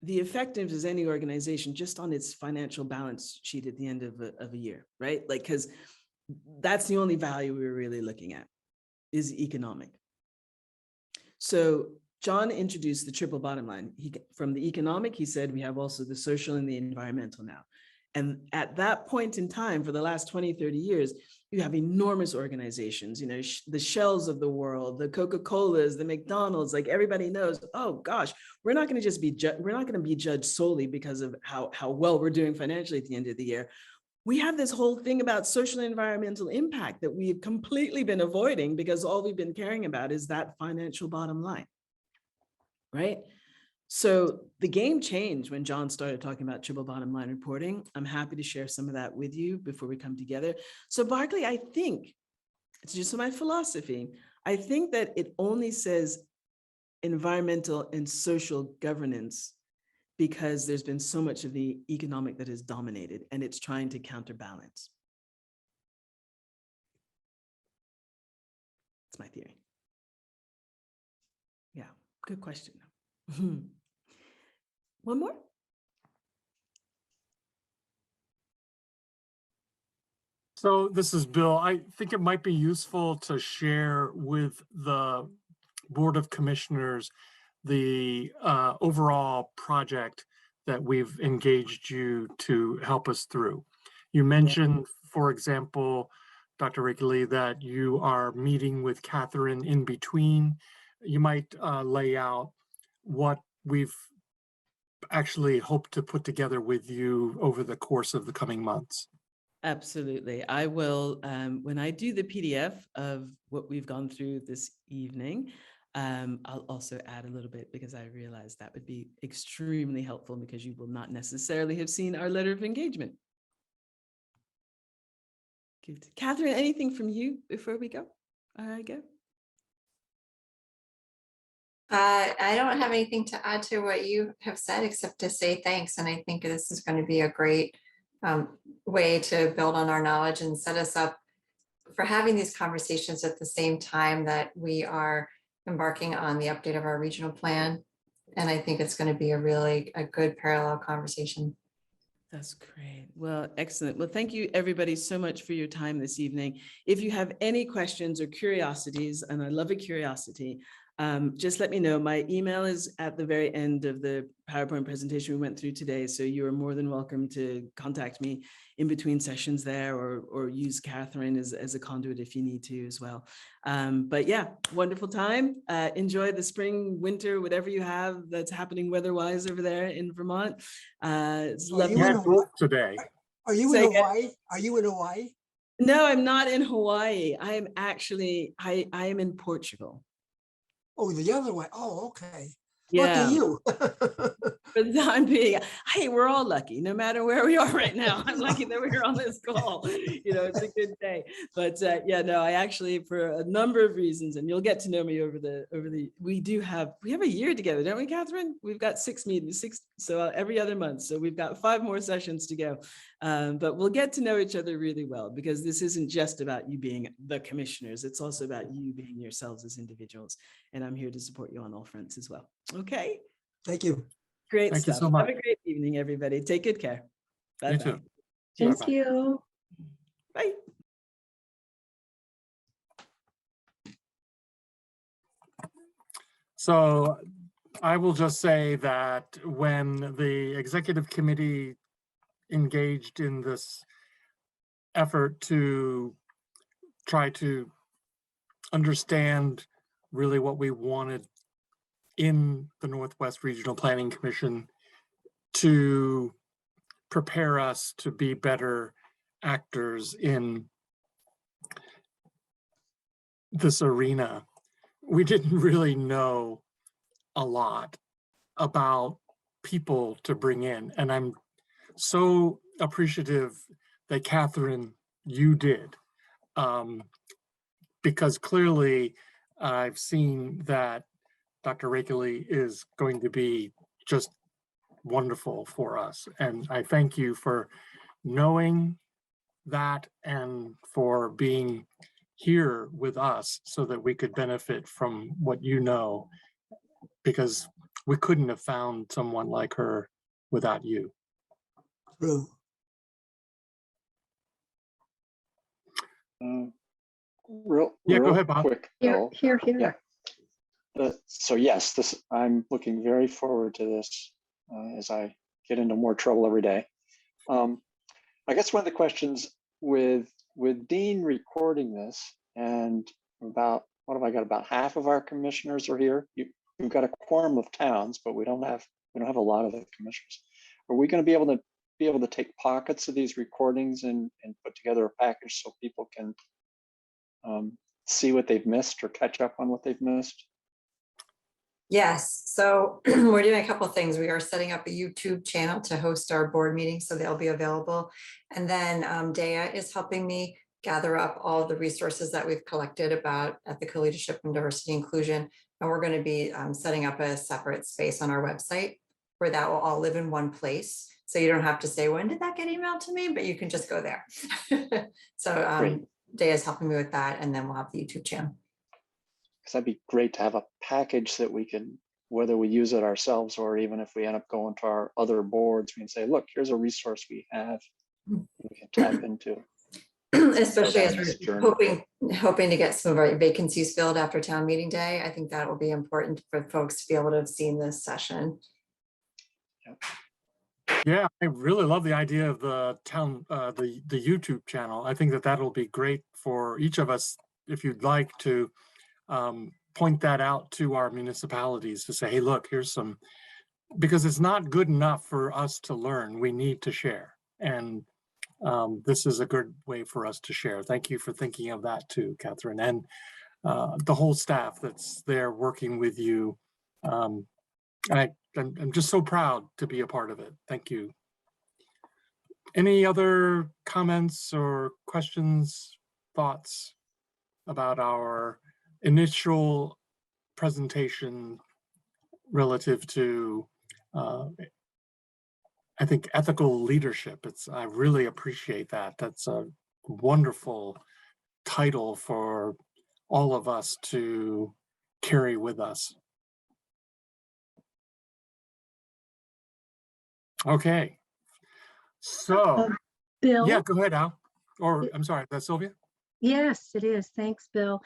O: the effectiveness of any organization just on its financial balance sheet at the end of a year, right? Like, because that's the only value we were really looking at, is economic. So John introduced the triple bottom line. From the economic, he said, we have also the social and the environmental now. And at that point in time, for the last 20, 30 years, you have enormous organizations, the Shells of the world, the Coca-Colas, the McDonald's, like everybody knows, oh gosh, we're not going to just we're not going to be judged solely because of how well we're doing financially at the end of the year. We have this whole thing about social and environmental impact that we've completely been avoiding because all we've been caring about is that financial bottom line, right? So the game changed when John started talking about triple bottom line reporting. I'm happy to share some of that with you before we come together. So Barclay, I think, it's just my philosophy, I think that it only says environmental and social governance because there's been so much of the economic that is dominated, and it's trying to counterbalance. That's my theory. Yeah, good question. One more?
A: So this is Bill. I think it might be useful to share with the Board of Commissioners the overall project that we've engaged you to help us through. You mentioned, for example, Dr. Rakeley, that you are meeting with Catherine in between. You might lay out what we've actually hoped to put together with you over the course of the coming months.
O: Absolutely. I will, when I do the PDF of what we've gone through this evening, I'll also add a little bit because I realized that would be extremely helpful because you will not necessarily have seen our letter of engagement. Good. Catherine, anything from you before we go? I go.
N: I don't have anything to add to what you have said, except to say thanks. And I think this is going to be a great way to build on our knowledge and set us up for having these conversations at the same time that we are embarking on the update of our regional plan. And I think it's going to be a good parallel conversation.
O: That's great. Well, excellent. Well, thank you everybody so much for your time this evening. If you have any questions or curiosities, and I love a curiosity, just let me know. My email is at the very end of the PowerPoint presentation we went through today. So you are more than welcome to contact me in between sessions there, or use Catherine as a conduit if you need to as well. But yeah, wonderful time. Enjoy the spring, winter, whatever you have that's happening weather-wise over there in Vermont. It's lovely
A: today.
D: Are you in Hawaii? Are you in Hawaii?
O: No, I'm not in Hawaii. I am actually, I am in Portugal.
D: Oh, the other way. Oh, okay.
O: Yeah.
D: Lucky you.
O: For the time being, hey, we're all lucky, no matter where we are right now. I'm lucky that we're on this call. You know, it's a good day. But yeah, no, I actually, for a number of reasons, and you'll get to know me over the, we have a year together, don't we, Catherine? We've got 6 meetings, so every other month. So we've got 5 more sessions to go. But we'll get to know each other really well, because this isn't just about you being the commissioners. It's also about you being yourselves as individuals. And I'm here to support you on all fronts as well. Okay.
D: Thank you.
O: Great
A: Thank
O: stuff.
A: you so much.
O: Have a great evening, everybody. Take good care. Bye.
A: You too.
E: Thank you.
O: Bye.
A: So I will just say that when the executive committee engaged in this effort to try to understand really what we wanted in the Northwest Regional Planning Commission to prepare us to be better actors in this arena, we didn't really know a lot about people to bring in. And I'm so appreciative that Catherine, you did, because clearly I've seen that Dr. Rakeley is going to be just wonderful for us. And I thank you for knowing that and for being here with us so that we could benefit from what you know, because we couldn't have found someone like her without you.
D: True.
A: Go ahead, Bob.
G: Quick.
E: Here.
G: Yeah. So yes, I'm looking very forward to this as I get into more trouble every day. I guess one of the questions with Dean recording this, and about, what have I got? About half of our commissioners are here. We've got a quorum of towns, but we don't have a lot of the commissioners. Are we going to be able to take pockets of these recordings and put together a package so people can see what they've missed or catch up on what they've missed?
N: Yes, so we're doing a couple of things. We are setting up a YouTube channel to host our board meetings, so they'll be available. And then Dea is helping me gather up all the resources that we've collected about ethical leadership and diversity inclusion. And we're going to be setting up a separate space on our website where that will all live in one place. So you don't have to say, when did that get emailed to me? But you can just go there. So Daya is helping me with that. And then we'll have the YouTube channel.
G: Because that'd be great to have a package that we can, whether we use it ourselves or even if we end up going to our other boards, we can say, look, here's a resource we have we can tap into.
N: Especially as we're hoping to get some of our vacancies filled after town meeting day. I think that will be important for folks to be able to have seen this session.
A: Yeah, I really love the idea of the town, the YouTube channel. I think that that'll be great for each of us, if you'd like to point that out to our municipalities to say, hey, look, here's some, because it's not good enough for us to learn. We need to share. And this is a good way for us to share. Thank you for thinking of that too, Catherine, and the whole staff that's there working with you. I'm just so proud to be a part of it. Thank you. Any other comments or questions, thoughts about our initial presentation relative to I think ethical leadership? I really appreciate that. That's a wonderful title for all of us to carry with us. Okay. So,
E: Bill?
A: Yeah, go ahead, Al. Or I'm sorry, that's Sylvia?
E: Yes, it is. Thanks, Bill.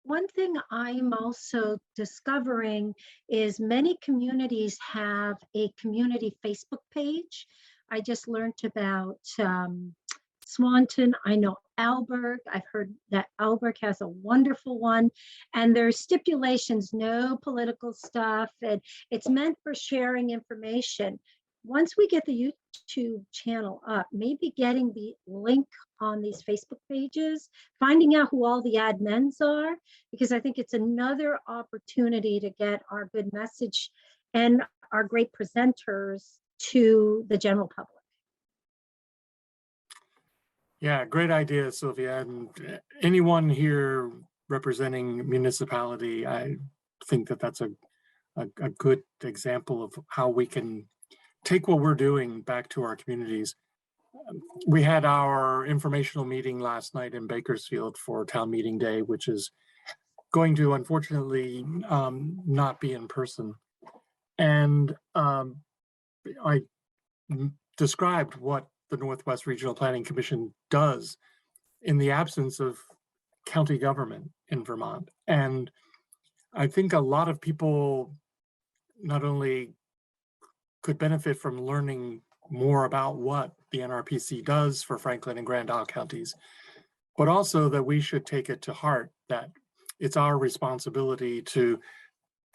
E: One thing I'm also discovering is many communities have a community Facebook page. I just learned about Swanton. I know Alberg. I've heard that Alberg has a wonderful one. And there's stipulations, no political stuff. And it's meant for sharing information. Once we get the YouTube channel up, maybe getting the link on these Facebook pages, finding out who all the admins are, because I think it's another opportunity to get our good message and our great presenters to the general public.
A: Yeah, great idea, Sylvia. And anyone here representing municipality, I think that that's a good example of how we can take what we're doing back to our communities. We had our informational meeting last night in Bakersfield for town meeting day, which is going to unfortunately not be in person. And I described what the Northwest Regional Planning Commission does in the absence of county government in Vermont. And I think a lot of people not only could benefit from learning more about what the NRPC does for Franklin and Grand Isle counties, but also that we should take it to heart that it's our responsibility to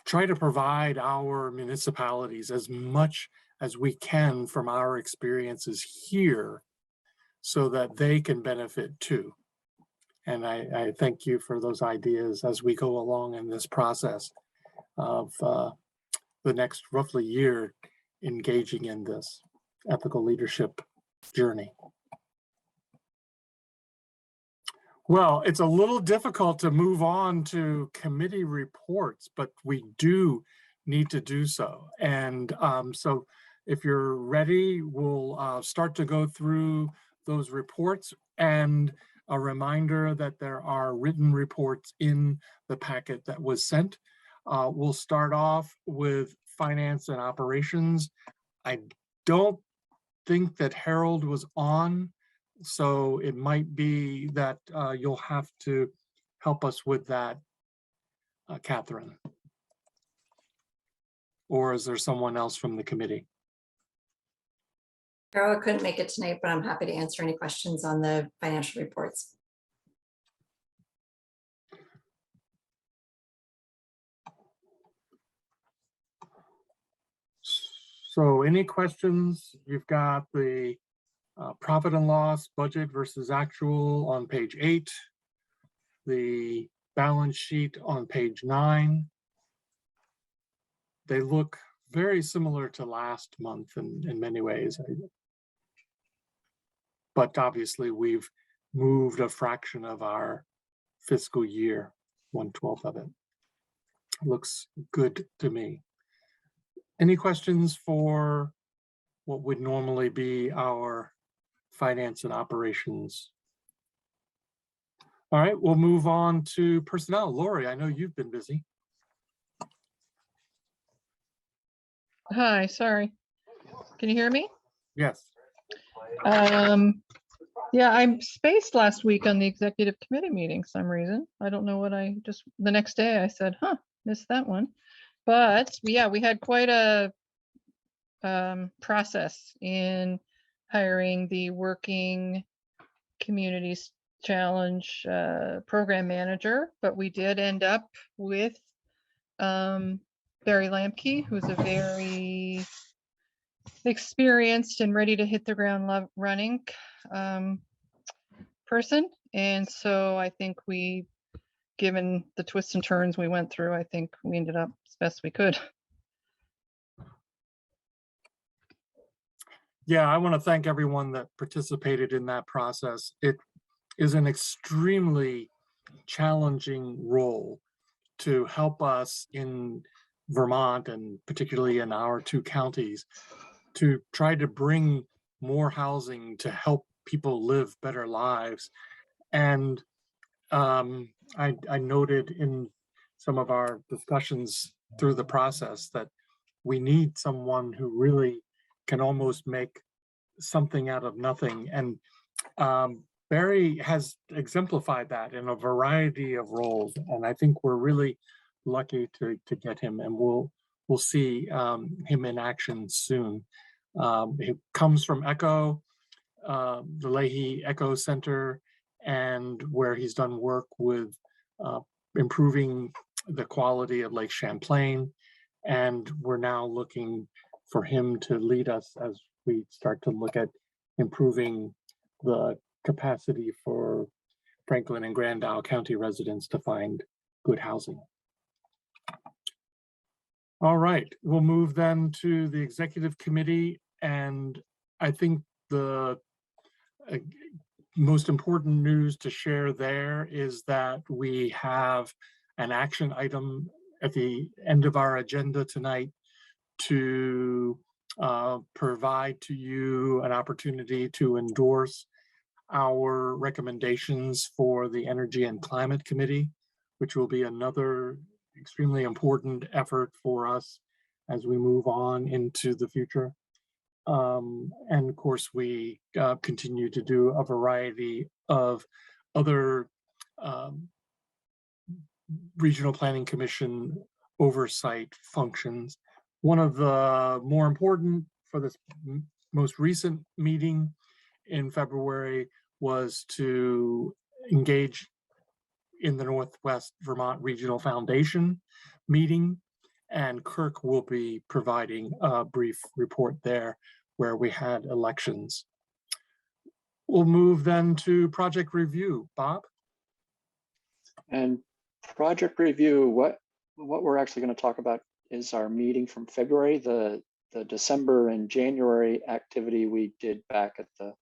A: try to provide our municipalities as much as we can from our experiences here so that they can benefit too. And I thank you for those ideas as we go along in this process of the next roughly year engaging in this ethical leadership journey. Well, it's a little difficult to move on to committee reports, but we do need to do so. And so if you're ready, we'll start to go through those reports, and a reminder that there are written reports in the packet that was sent. We'll start off with finance and operations. I don't think that Harold was on, so it might be that you'll have to help us with that, Catherine. Or is there someone else from the committee?
N: Carol couldn't make it tonight, but I'm happy to answer any questions on the financial reports.
A: So any questions? You've got the profit and loss budget versus actual on page 8, the balance sheet on page 9. They look very similar to last month in many ways. But obviously we've moved a fraction of our fiscal year, 1/12 of it. Looks good to me. Any questions for what would normally be our finance and operations? All right, we'll move on to personnel. Lori, I know you've been busy.
P: Hi, sorry. Can you hear me?
A: Yes.
P: Yeah, I'm spaced last week on the executive committee meeting some reason. I don't know what the next day I said, missed that one. But yeah, we had quite a process in hiring the Working Communities Challenge program manager, but we did end up with Barry Lamke, who's a very experienced and ready to hit the ground running person. And so I think given the twists and turns we went through, I think we ended up as best we could.
A: Yeah, I want to thank everyone that participated in that process. It is an extremely challenging role to help us in Vermont, and particularly in our two counties, to try to bring more housing to help people live better lives. And I noted in some of our discussions through the process that we need someone who really can almost make something out of nothing. And Barry has exemplified that in a variety of roles. And I think we're really lucky to get him, and we'll see him in action soon. He comes from ECHO, the Leahy Echo Center, and where he's done work with improving the quality of Lake Champlain. And we're now looking for him to lead us as we start to look at improving the capacity for Franklin and Grand Isle County residents to find good housing. All right, we'll move then to the executive committee. And I think the most important news to share there is that we have an action item at the end of our agenda tonight to provide to you an opportunity to endorse our recommendations for the Energy and Climate Committee, which will be another extremely important effort for us as we move on into the future. And of course, we continue to do a variety of other Regional Planning Commission oversight functions. One of the more important for this most recent meeting in February was to engage in the Northwest Vermont Regional Foundation meeting, and Kirk will be providing a brief report there where we had elections. We'll move then to project review. Bob?
G: And project review, what we're actually going to talk about is our meeting from February, the December and January activity we did back at the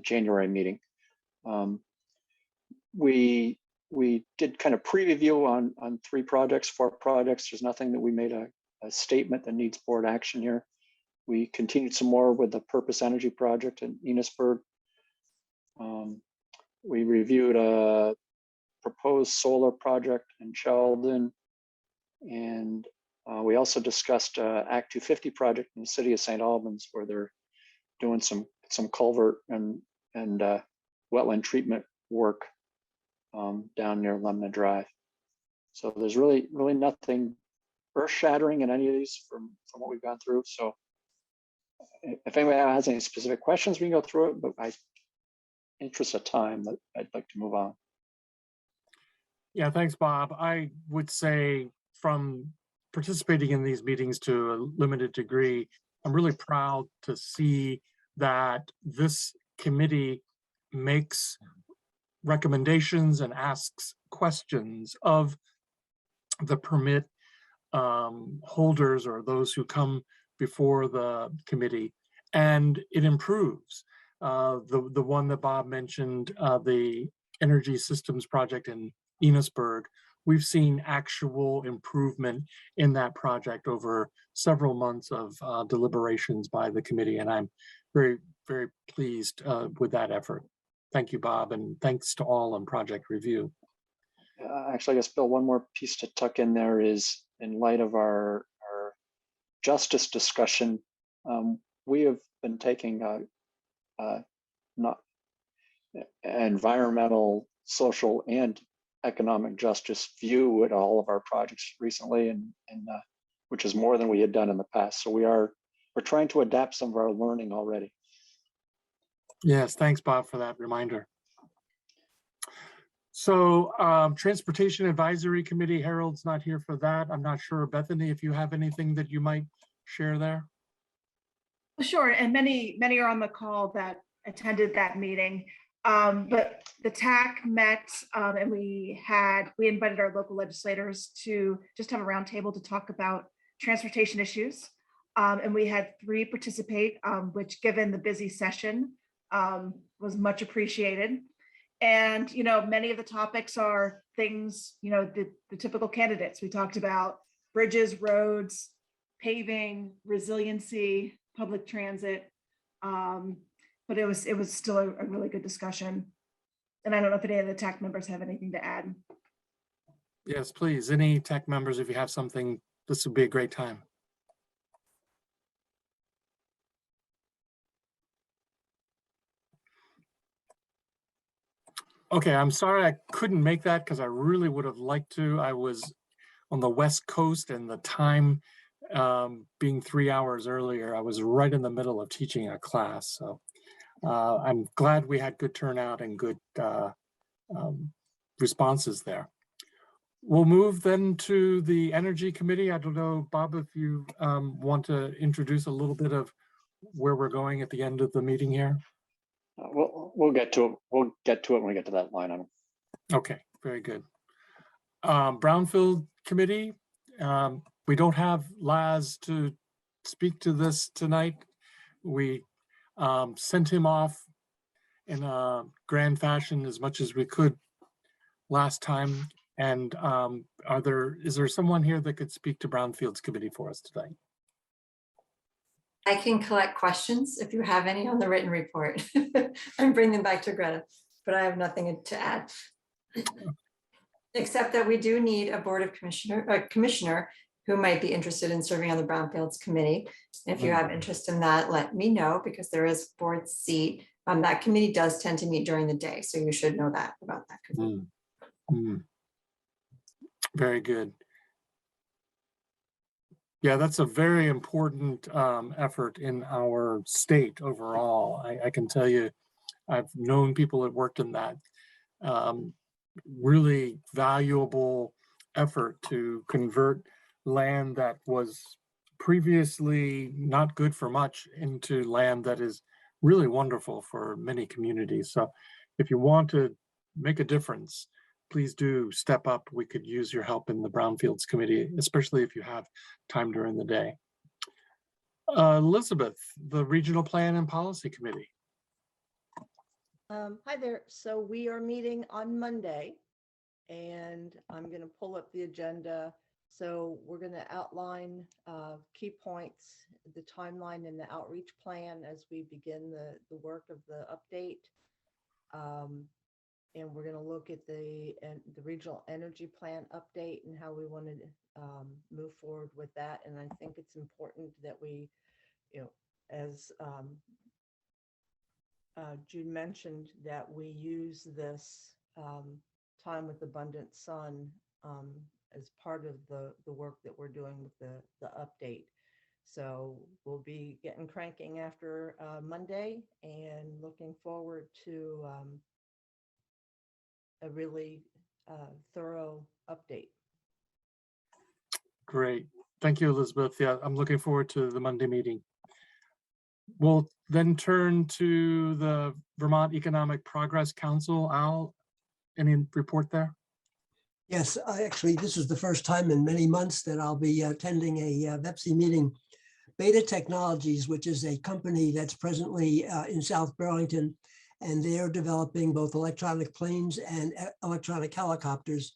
G: January meeting. We did kind of pre-review on 4 projects. There's nothing that we made a statement that needs board action here. We continued some more with the Purpose Energy project in Enosburg. We reviewed a proposed solar project in Sheldon, and we also discussed Act 250 project in the city of St. Albans, where they're doing some culvert and wetland treatment work down near Lemna Drive. So there's really nothing earth-shattering in any of these from what we've gone through. So if anyone has any specific questions, we can go through it, but in interest of time, I'd like to move on.
A: Yeah, thanks, Bob. I would say from participating in these meetings to a limited degree, I'm really proud to see that this committee makes recommendations and asks questions of the permit holders or those who come before the committee, and it improves. The one that Bob mentioned, the energy systems project in Enosburg, we've seen actual improvement in that project over several months of deliberations by the committee. And I'm very, very pleased with that effort. Thank you, Bob, and thanks to all on Project Review.
G: Actually, I guess, Bill, one more piece to tuck in there is, in light of our justice discussion, we have been taking not environmental, social, and economic justice view at all of our projects recently, and which is more than we had done in the past. So we're trying to adapt some of our learning already.
A: Yes, thanks, Bob, for that reminder. So Transportation Advisory Committee, Harold's not here for that. I'm not sure, Bethany, if you have anything that you might share there.
L: Sure, and many are on the call that attended that meeting. But the TAC met, and we invited our local legislators to just have a roundtable to talk about transportation issues. And we had 3 participate, which, given the busy session, was much appreciated. And, many of the topics are things, the typical candidates. We talked about bridges, roads, paving, resiliency, public transit. But it was still a really good discussion. And I don't know if any of the TAC members have anything to add.
A: Yes, please. Any TAC members, if you have something, this would be a great time. Okay, I'm sorry I couldn't make that because I really would have liked to. I was on the West Coast, and the time being 3 hours earlier, I was right in the middle of teaching a class. So I'm glad we had good turnout and good responses there. We'll move then to the Energy Committee. I don't know, Bob, if you want to introduce a little bit of where we're going at the end of the meeting here.
G: We'll get to it. We'll get to it when we get to that line item.
A: Okay, very good. Brownfield Committee. We don't have Laz to speak to this tonight. We sent him off in a grand fashion as much as we could last time. And is there someone here that could speak to Brownfields Committee for us today?
N: I can collect questions if you have any on the written report and bring them back to Greta, but I have nothing to add. Except that we do need a commissioner who might be interested in serving on the Brownfields Committee. If you have interest in that, let me know, because there is a board seat. That committee does tend to meet during the day, so you should know that about that committee.
A: Very good. Yeah, that's a very important effort in our state overall. I can tell you, I've known people that worked in that really valuable effort to convert land that was previously not good for much into land that is really wonderful for many communities. So if you want to make a difference, please do step up. We could use your help in the Brownfields Committee, especially if you have time during the day. Elizabeth, the Regional Plan and Policy Committee.
Q: Hi there. So we are meeting on Monday, and I'm going to pull up the agenda. So we're going to outline key points, the timeline and the outreach plan as we begin the work of the update. And we're going to look at the regional energy plan update and how we want to move forward with that. And I think it's important that we, as Jude mentioned, that we use this time with abundant sun as part of the work that we're doing with the update. So we'll be getting cranking after Monday and looking forward to a really thorough update.
A: Great. Thank you, Elizabeth. Yeah, I'm looking forward to the Monday meeting. We'll then turn to the Vermont Economic Progress Council. Al, any report there?
D: Yes, actually, this is the first time in many months that I'll be attending a VEPSI meeting. Beta Technologies, which is a company that's presently in South Burlington, and they're developing both electronic planes and electronic helicopters.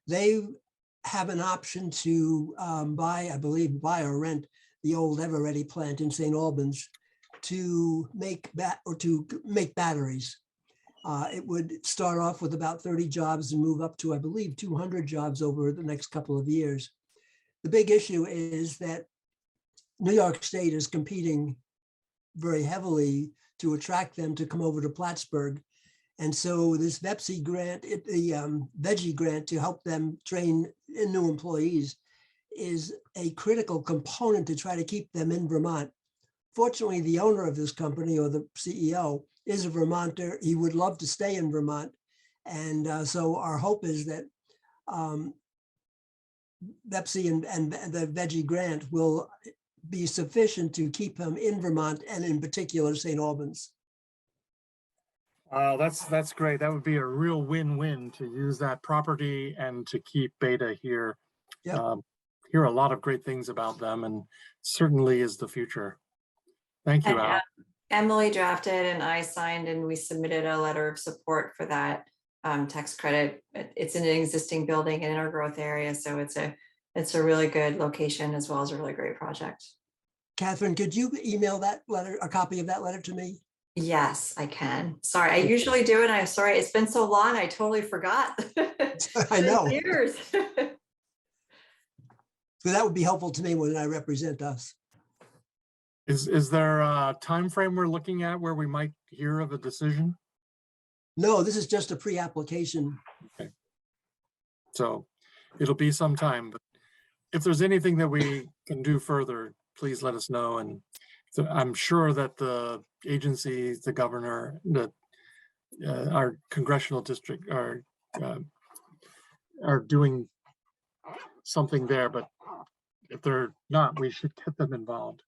D: they have an option to buy, I believe, buy or rent the old Ever-Ready plant in St. Albans to make batteries. It would start off with about 30 jobs and move up to, I believe, 200 jobs over the next couple of years. The big issue is that New York State is competing very heavily to attract them to come over to Plattsburgh. And so this VEPSI grant, the VEGI grant to help them train in new employees is a critical component to try to keep them in Vermont. Fortunately, the owner of this company, or the CEO, is a Vermonter. He would love to stay in Vermont. And so our hope is that VEPSI and the VEGI grant will be sufficient to keep him in Vermont, and in particular, St. Albans.
A: That's great. That would be a real win-win to use that property and to keep Beta here.
D: Yeah.
A: Hear a lot of great things about them, and certainly is the future. Thank you,
N: And
A: Al.
N: Emily drafted and I signed, and we submitted a letter of support for that tax credit. It's in an existing building in our growth area, so it's a really good location as well as a really great project.
D: Catherine, could you email that letter, a copy of that letter to me?
N: Yes, I can. Sorry, I usually do it. I'm sorry, it's been so long, I totally forgot.
D: I know.
N: Years.
D: So that would be helpful to me when I represent us.
A: Is there a time frame we're looking at where we might hear of a decision?
D: No, this is just a pre-application.
A: Okay. So it'll be some time, but if there's anything that we can do further, please let us know. And so I'm sure that the agencies, the governor, our congressional district are doing something there, but if they're not, we should get them involved.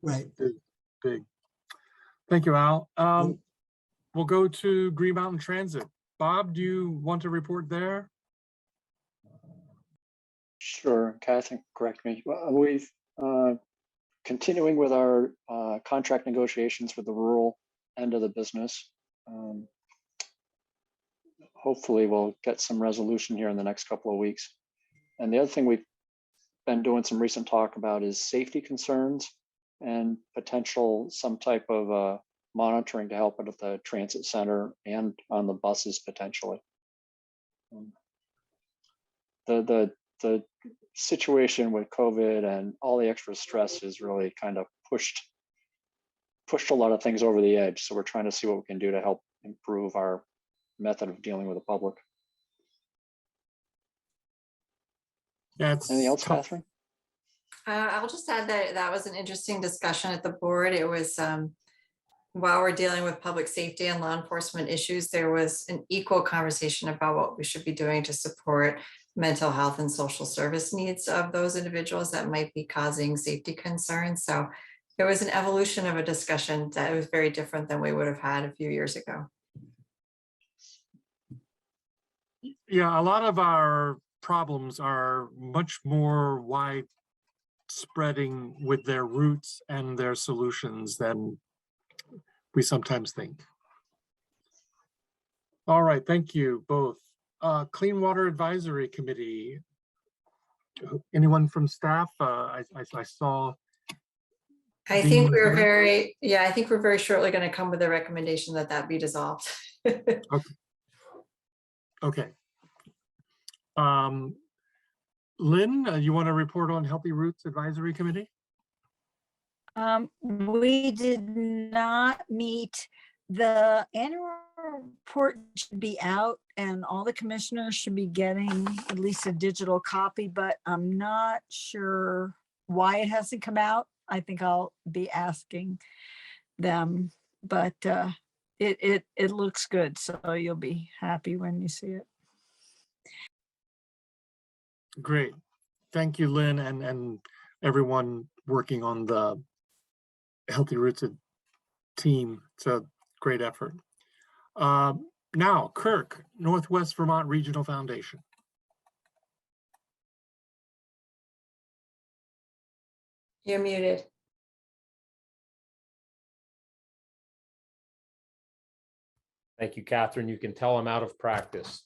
D: Right.
A: Big. Thank you, Al. We'll go to Green Mountain Transit. Bob, do you want to report there?
G: Sure, Catherine, correct me. We've continuing with our contract negotiations with the rural end of the business. Hopefully we'll get some resolution here in the next couple of weeks. And the other thing we've been doing some recent talk about is safety concerns and potential some type of monitoring to help at the transit center and on the buses potentially. The situation with COVID and all the extra stress has really kind of pushed a lot of things over the edge. So we're trying to see what we can do to help improve our method of dealing with the public.
A: Yeah.
G: Anything else, Catherine?
N: I'll just add that that was an interesting discussion at the board. It was while we're dealing with public safety and law enforcement issues, there was an equal conversation about what we should be doing to support mental health and social service needs of those individuals that might be causing safety concerns. So it was an evolution of a discussion that was very different than we would have had a few years ago.
A: Yeah, a lot of our problems are much more wide spreading with their roots and their solutions than we sometimes think. All right, thank you both. Clean Water Advisory Committee. Anyone from staff? I saw.
N: I think we're very, I think we're very shortly going to come with a recommendation that be dissolved.
A: Okay. Okay. Lynn, you want to report on Healthy Roots Advisory Committee?
H: We did not meet. The annual report should be out and all the commissioners should be getting at least a digital copy, but I'm not sure why it hasn't come out. I think I'll be asking them, but it looks good. So you'll be happy when you see it.
A: Great. Thank you, Lynn, and everyone working on the Healthy Roots team. It's a great effort. Now, Kirk, Northwest Vermont Regional Foundation.
N: You're muted.
C: Thank you, Catherine. You can tell I'm out of practice.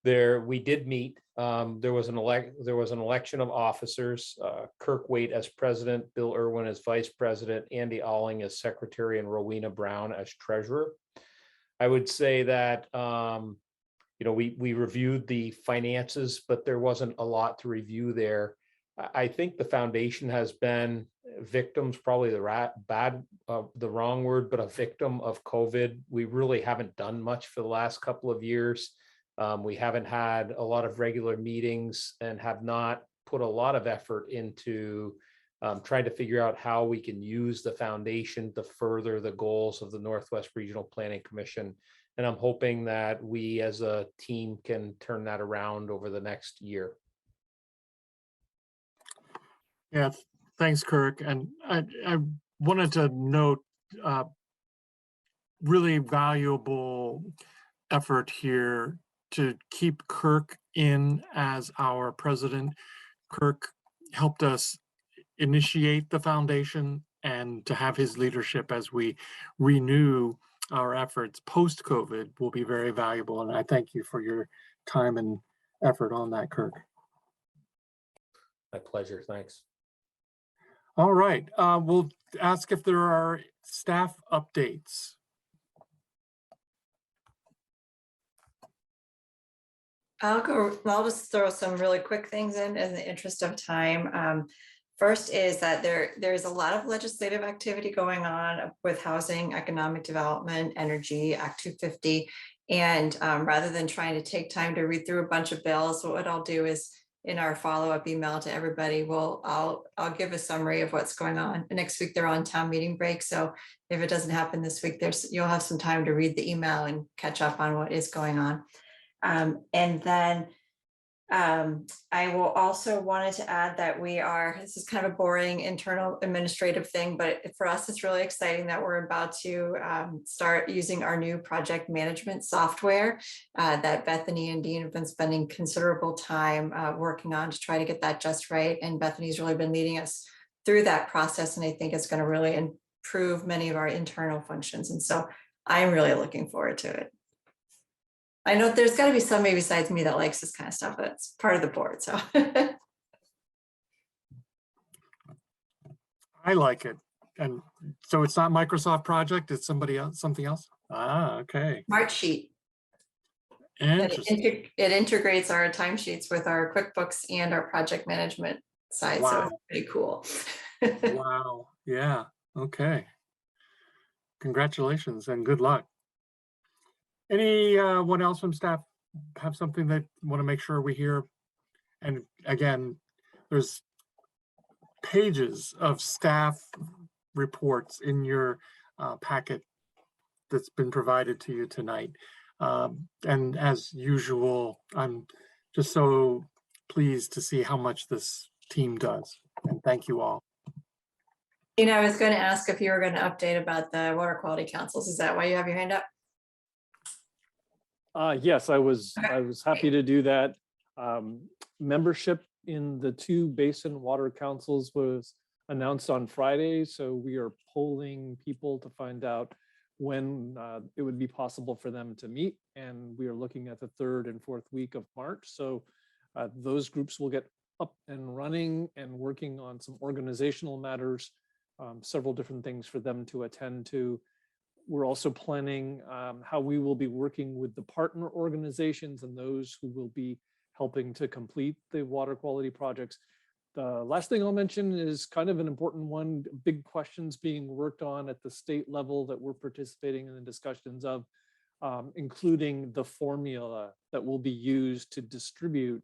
C: we did meet. There was an election of officers, Kirk Waite as president, Bill Irwin as vice president, Andy Alling as secretary, and Rowena Brown as treasurer. I would say that we reviewed the finances, but there wasn't a lot to review there. I think the foundation has been victims, probably the wrong word, but a victim of COVID. We really haven't done much for the last couple of years. We haven't had a lot of regular meetings and have not put a lot of effort into trying to figure out how we can use the foundation to further the goals of the Northwest Regional Planning Commission. And I'm hoping that we as a team can turn that around over the next year.
A: Yeah, thanks, Kirk. And I wanted to note really valuable effort here to keep Kirk in as our president. Kirk helped us initiate the foundation, and to have his leadership as we renew our efforts post-COVID will be very valuable. And I thank you for your time and effort on that, Kirk.
C: My pleasure. Thanks.
A: All right. We'll ask if there are staff updates.
N: I'll just throw some really quick things in the interest of time. First is that there's a lot of legislative activity going on with housing, economic development, energy, Act 250. And rather than trying to take time to read through a bunch of bills, what I'll do is in our follow-up email to everybody, I'll give a summary of what's going on. Next week, they're on town meeting break. So if it doesn't happen this week, you'll have some time to read the email and catch up on what is going on. And then I will also wanted to add that this is kind of a boring internal administrative thing, but for us, it's really exciting that we're about to start using our new project management software that Bethany and Dean have been spending considerable time working on to try to get that just right. And Bethany's really been leading us through that process. And I think it's going to really improve many of our internal functions. And so I'm really looking forward to it. I know there's got to be somebody besides me that likes this kind of stuff, but it's part of the board. So
A: I like it. And so it's not Microsoft Project, it's somebody else, something else? Ah, okay.
N: Smartsheet.
A: Interesting.
N: It integrates our timesheets with our QuickBooks and our project management side.
A: Wow.
N: So it's pretty cool.
A: Wow. Yeah. Okay. Congratulations and good luck. Anyone else from staff have something they want to make sure we hear? And again, there's pages of staff reports in your packet that's been provided to you tonight. And as usual, I'm just so pleased to see how much this team does. And thank you all.
N: I was going to ask if you were going to update about the water quality councils. Is that why you have your hand up?
I: Yes, I was happy to do that. Membership in the 2 basin water councils was announced on Friday, so we are polling people to find out when it would be possible for them to meet, and we are looking at the 3rd and 4th week of March. So those groups will get up and running and working on some organizational matters, several different things for them to attend to. We're also planning how we will be working with the partner organizations and those who will be helping to complete the water quality projects. The last thing I'll mention is kind of an important one, big questions being worked on at the state level that we're participating in the discussions of, including the formula that will be used to distribute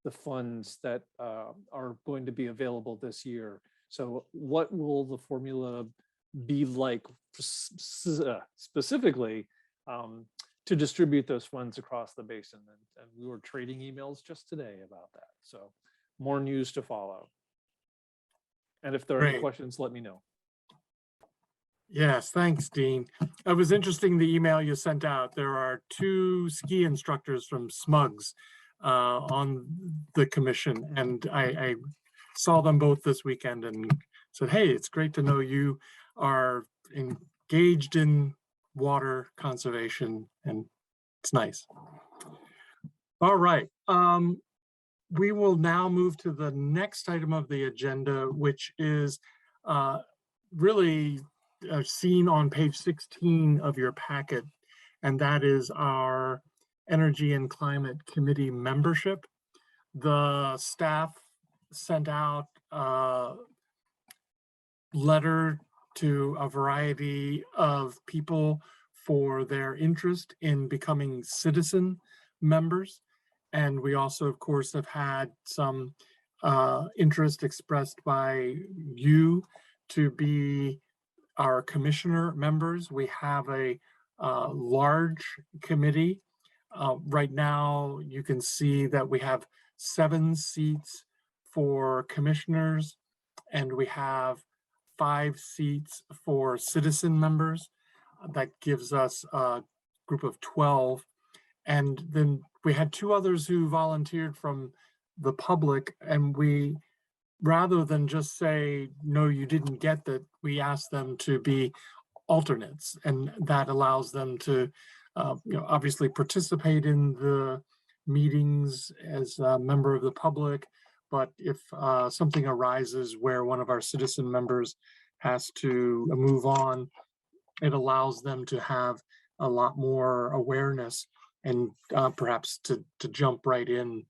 I: the funds that are going to be available this year. So what will the formula be like specifically to distribute those funds across the basin? And we were trading emails just today about that. So more news to follow. And if there are any questions, let me know.
A: Yes, thanks, Dean. It was interesting, the email you sent out. There are 2 ski instructors from Smugs on the commission, and I saw them both this weekend and said, hey, it's great to know you are engaged in water conservation, and it's nice. All right. We will now move to the next item of the agenda, which is really seen on page 16 of your packet, and that is our Energy and Climate Committee membership. The staff sent out a letter to a variety of people for their interest in becoming citizen members. And we also, of course, have had some interest expressed by you to be our commissioner members. We have a large committee. Right now, you can see that we have 7 seats for commissioners, and we have 5 seats for citizen members. That gives us a group of 12. And then we had 2 others who volunteered from the public, and we, rather than just say, no, you didn't get that, we asked them to be alternates, and that allows them to obviously participate in the meetings as a member of the public. But if something arises where one of our citizen members has to move on, it allows them to have a lot more awareness and perhaps to jump right in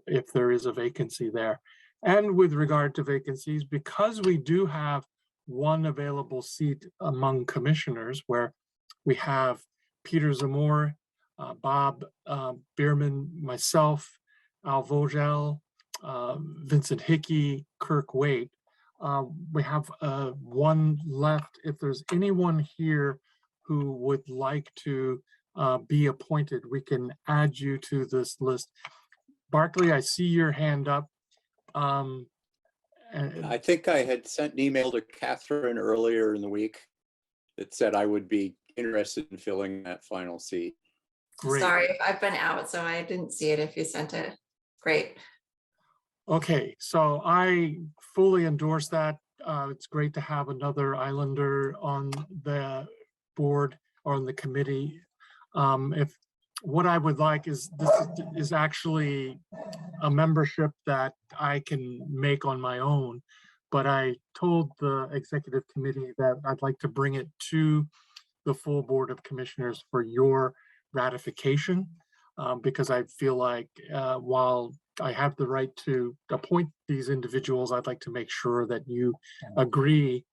A: if there is a vacancy there. And with regard to vacancies, because we do have 1 available seat among commissioners, where we have Peter Zamor, Bob Bierman, myself, Al Vogel, Vincent Hickey, Kirk Waite. We have 1 left. If there's anyone here who would like to be appointed, we can add you to this list. Barclay, I see your hand up.
K: I think I had sent an email to Catherine earlier in the week that said I would be interested in filling that final seat.
A: Great.
N: Sorry, I've been out, so I didn't see it if you sent it. Great.
A: Okay, so I fully endorse that. It's great to have another Islander on the board or on the committee. If what I would like is, this is actually a membership that I can make on my own, but I told the executive committee that I'd like to bring it to the full board of commissioners for your ratification, because I feel like while I have the right to appoint these individuals, I'd like to make sure that you agree.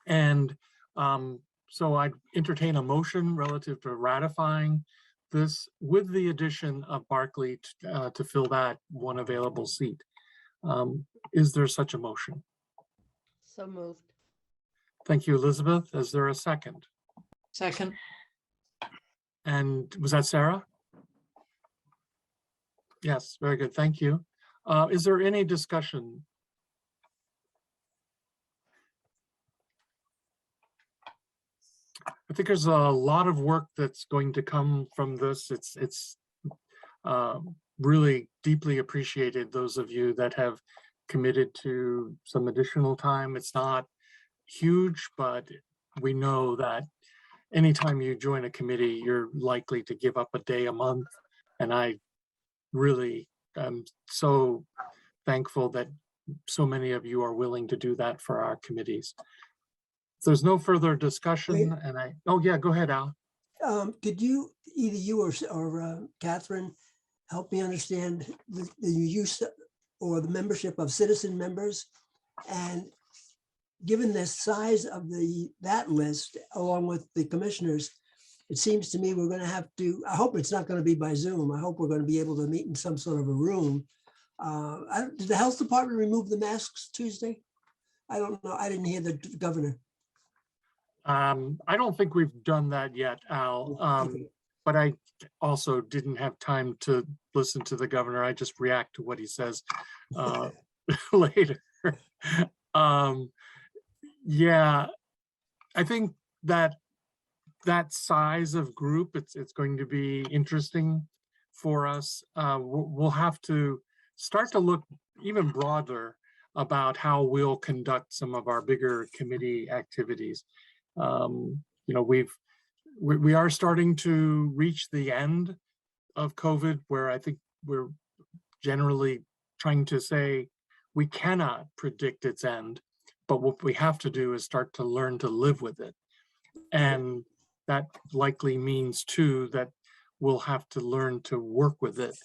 A: And so I'd entertain a motion relative to ratifying this with the addition of Barclay to fill that 1 available seat. Is there such a motion?
Q: So moved.
A: Thank you, Elizabeth. Is there a second?
M: Second.
A: And was that Sarah? Yes, very good. Thank you. Is there any discussion? I think there's a lot of work that's going to come from this. It's really deeply appreciated, those of you that have committed to some additional time. It's not huge, but we know that anytime you join a committee, you're likely to give up a day a month. And I really am so thankful that so many of you are willing to do that for our committees. If there's no further discussion, and oh yeah, go ahead, Al.
D: Could you, either you or Catherine, help me understand the use or the membership of citizen members? And given the size of that list, along with the commissioners, it seems to me we're going to have to, I hope it's not going to be by Zoom. I hope we're going to be able to meet in some sort of a room. Did the health department remove the masks Tuesday? I don't know. I didn't hear the governor.
A: I don't think we've done that yet, Al.
D: Okay.
A: But I also didn't have time to listen to the governor. I just react to what he says later. Yeah, I think that size of group, it's going to be interesting for us. We'll have to start to look even broader about how we'll conduct some of our bigger committee activities. You know, we are starting to reach the end of COVID, where I think we're generally trying to say we cannot predict its end, but what we have to do is start to learn to live with it. And that likely means too that we'll have to learn to work with it.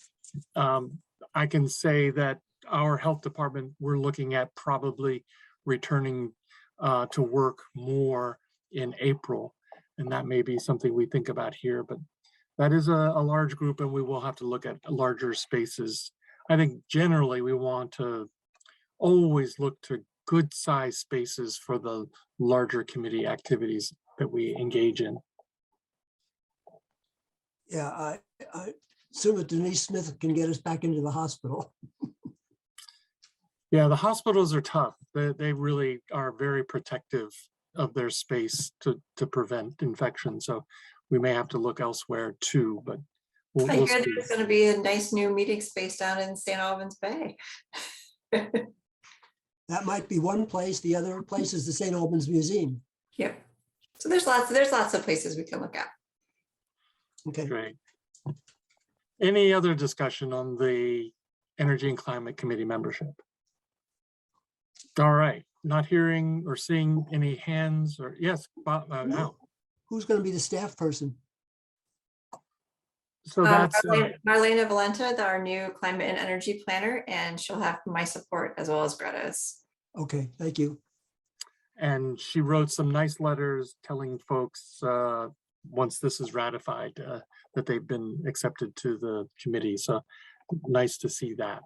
A: I can say that our health department, we're looking at probably returning to work more in April. And that may be something we think about here, but that is a large group and we will have to look at larger spaces. I think generally we want to always look to good size spaces for the larger committee activities that we engage in.
D: Yeah, I assume that Denise Smith can get us back into the hospital.
A: Yeah, the hospitals are tough. They really are very protective of their space to prevent infection. So we may have to look elsewhere too, but
N: I
A: we'll
N: hear
A: see.
N: there's going to be a nice new meeting space down in St. Albans Bay.
D: That might be one place. The other place is the St. Albans Museum.
N: Yep. So there's lots of places we can look at.
D: Okay.
A: Great. Any other discussion on the Energy and Climate Committee membership? All right, not hearing or seeing any hands or yes, Bob, Al.
D: Who's going to be the staff person?
A: So that's
N: Marlena Valenta, our new climate and energy planner, and she'll have my support as well as Greta's.
D: Okay, thank you.
A: and she wrote some nice letters telling folks once this is ratified that they've been accepted to the committee. So nice to see that.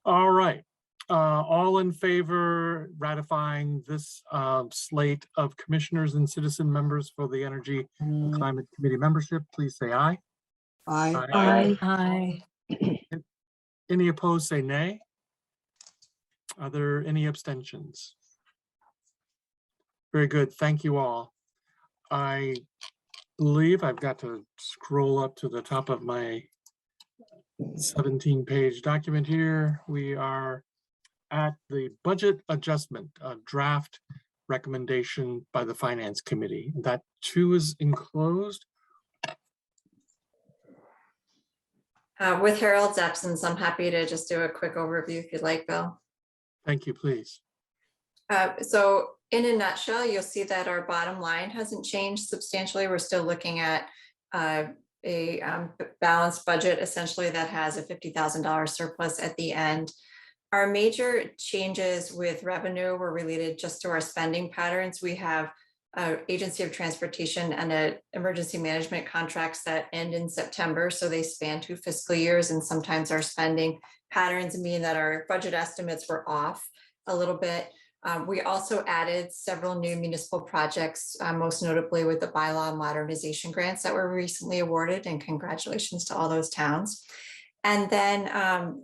A: All right. All in favor ratifying this slate of commissioners and citizen members for the Energy and Climate Committee membership, please say aye.
D: Aye.
H: Aye. Aye.
A: Any opposed, say nay. Are there any abstentions? Very good. Thank you all. I believe I've got to scroll up to the top of my 17-page document here. We are at the budget adjustment, draft recommendation by the Finance Committee. That too is enclosed.
N: With Harold's absence, I'm happy to just do a quick overview if you'd like, Bill.
A: Thank you, please.
N: So in a nutshell, you'll see that our bottom line hasn't changed substantially. We're still looking at a balanced budget, essentially, that has a $50,000 surplus at the end. Our major changes with revenue were related just to our spending patterns. We have Agency of Transportation and emergency management contracts that end in September. So they span 2 fiscal years, and sometimes our spending patterns mean that our budget estimates were off a little bit. We also added several new municipal projects, most notably with the bylaw modernization grants that were recently awarded, and congratulations to all those towns. And then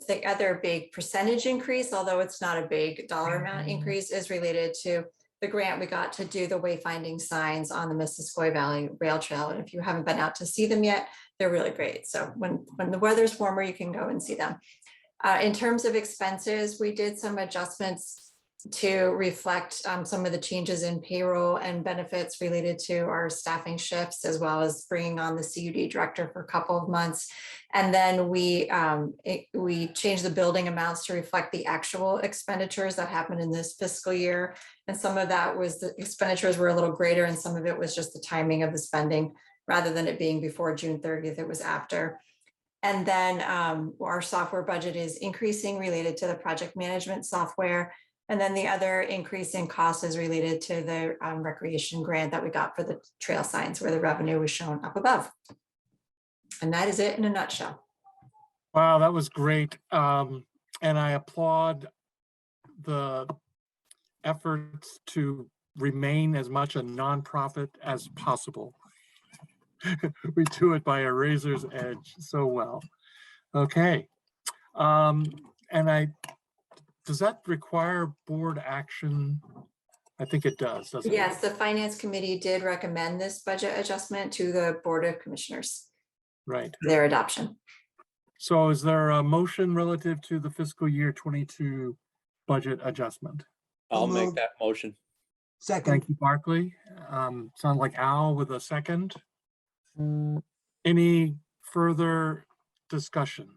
N: the other big percentage increase, although it's not a big dollar amount increase, is related to the grant we got to do the wayfinding signs on the Missisquoi Valley Rail Trail. And if you haven't been out to see them yet, they're really great. So when the weather's warmer, you can go and see them. In terms of expenses, we did some adjustments to reflect some of the changes in payroll and benefits related to our staffing shifts, as well as bringing on the CUD director for a couple of months. And then we changed the building amounts to reflect the actual expenditures that happened in this fiscal year. And some of that was the expenditures were a little greater, and some of it was just the timing of the spending. Rather than it being before June 30th, it was after. And then our software budget is increasing related to the project management software. And then the other increase in cost is related to the recreation grant that we got for the trail signs, where the revenue was shown up above. And that is it in a nutshell.
A: Wow, that was great. And I applaud the efforts to remain as much a nonprofit as possible. We do it by a razor's edge so well. Okay. And does that require board action? I think it does, doesn't it?
N: Yes, the Finance Committee did recommend this budget adjustment to the Board of Commissioners.
A: Right.
N: For their adoption.
A: So is there a motion relative to the fiscal year 22 budget adjustment?
K: I'll make that motion.
D: Second.
A: Thank you, Barclay. Sounds like Al with a second. Any further discussion?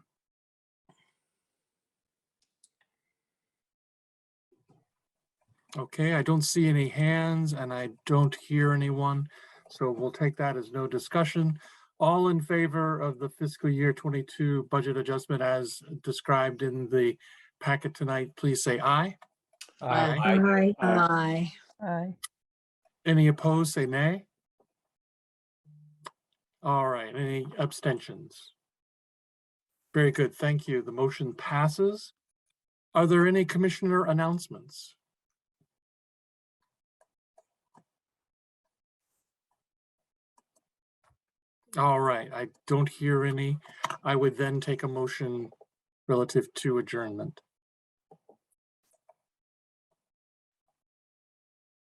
A: Okay, I don't see any hands and I don't hear anyone. So we'll take that as no discussion. All in favor of the fiscal year 22 budget adjustment as described in the packet tonight, please say aye.
H: Aye.
P: Aye.
A: Any opposed, say nay. All right, any abstentions? Very good, thank you. The motion passes. Are there any commissioner announcements? All right, I don't hear any. I would then take a motion relative to adjournment.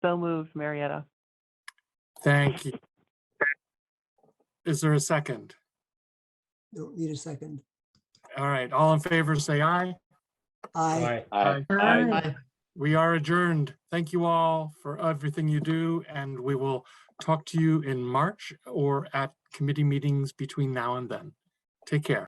B: So moved, Marietta.
A: Thank you. Is there a second?
D: Don't need a second.
A: All right, all in favor, say aye.
D: Aye.
A: Aye. We are adjourned. Thank you all for everything you do, and we will talk to you in March or at committee meetings between now and then. Take care.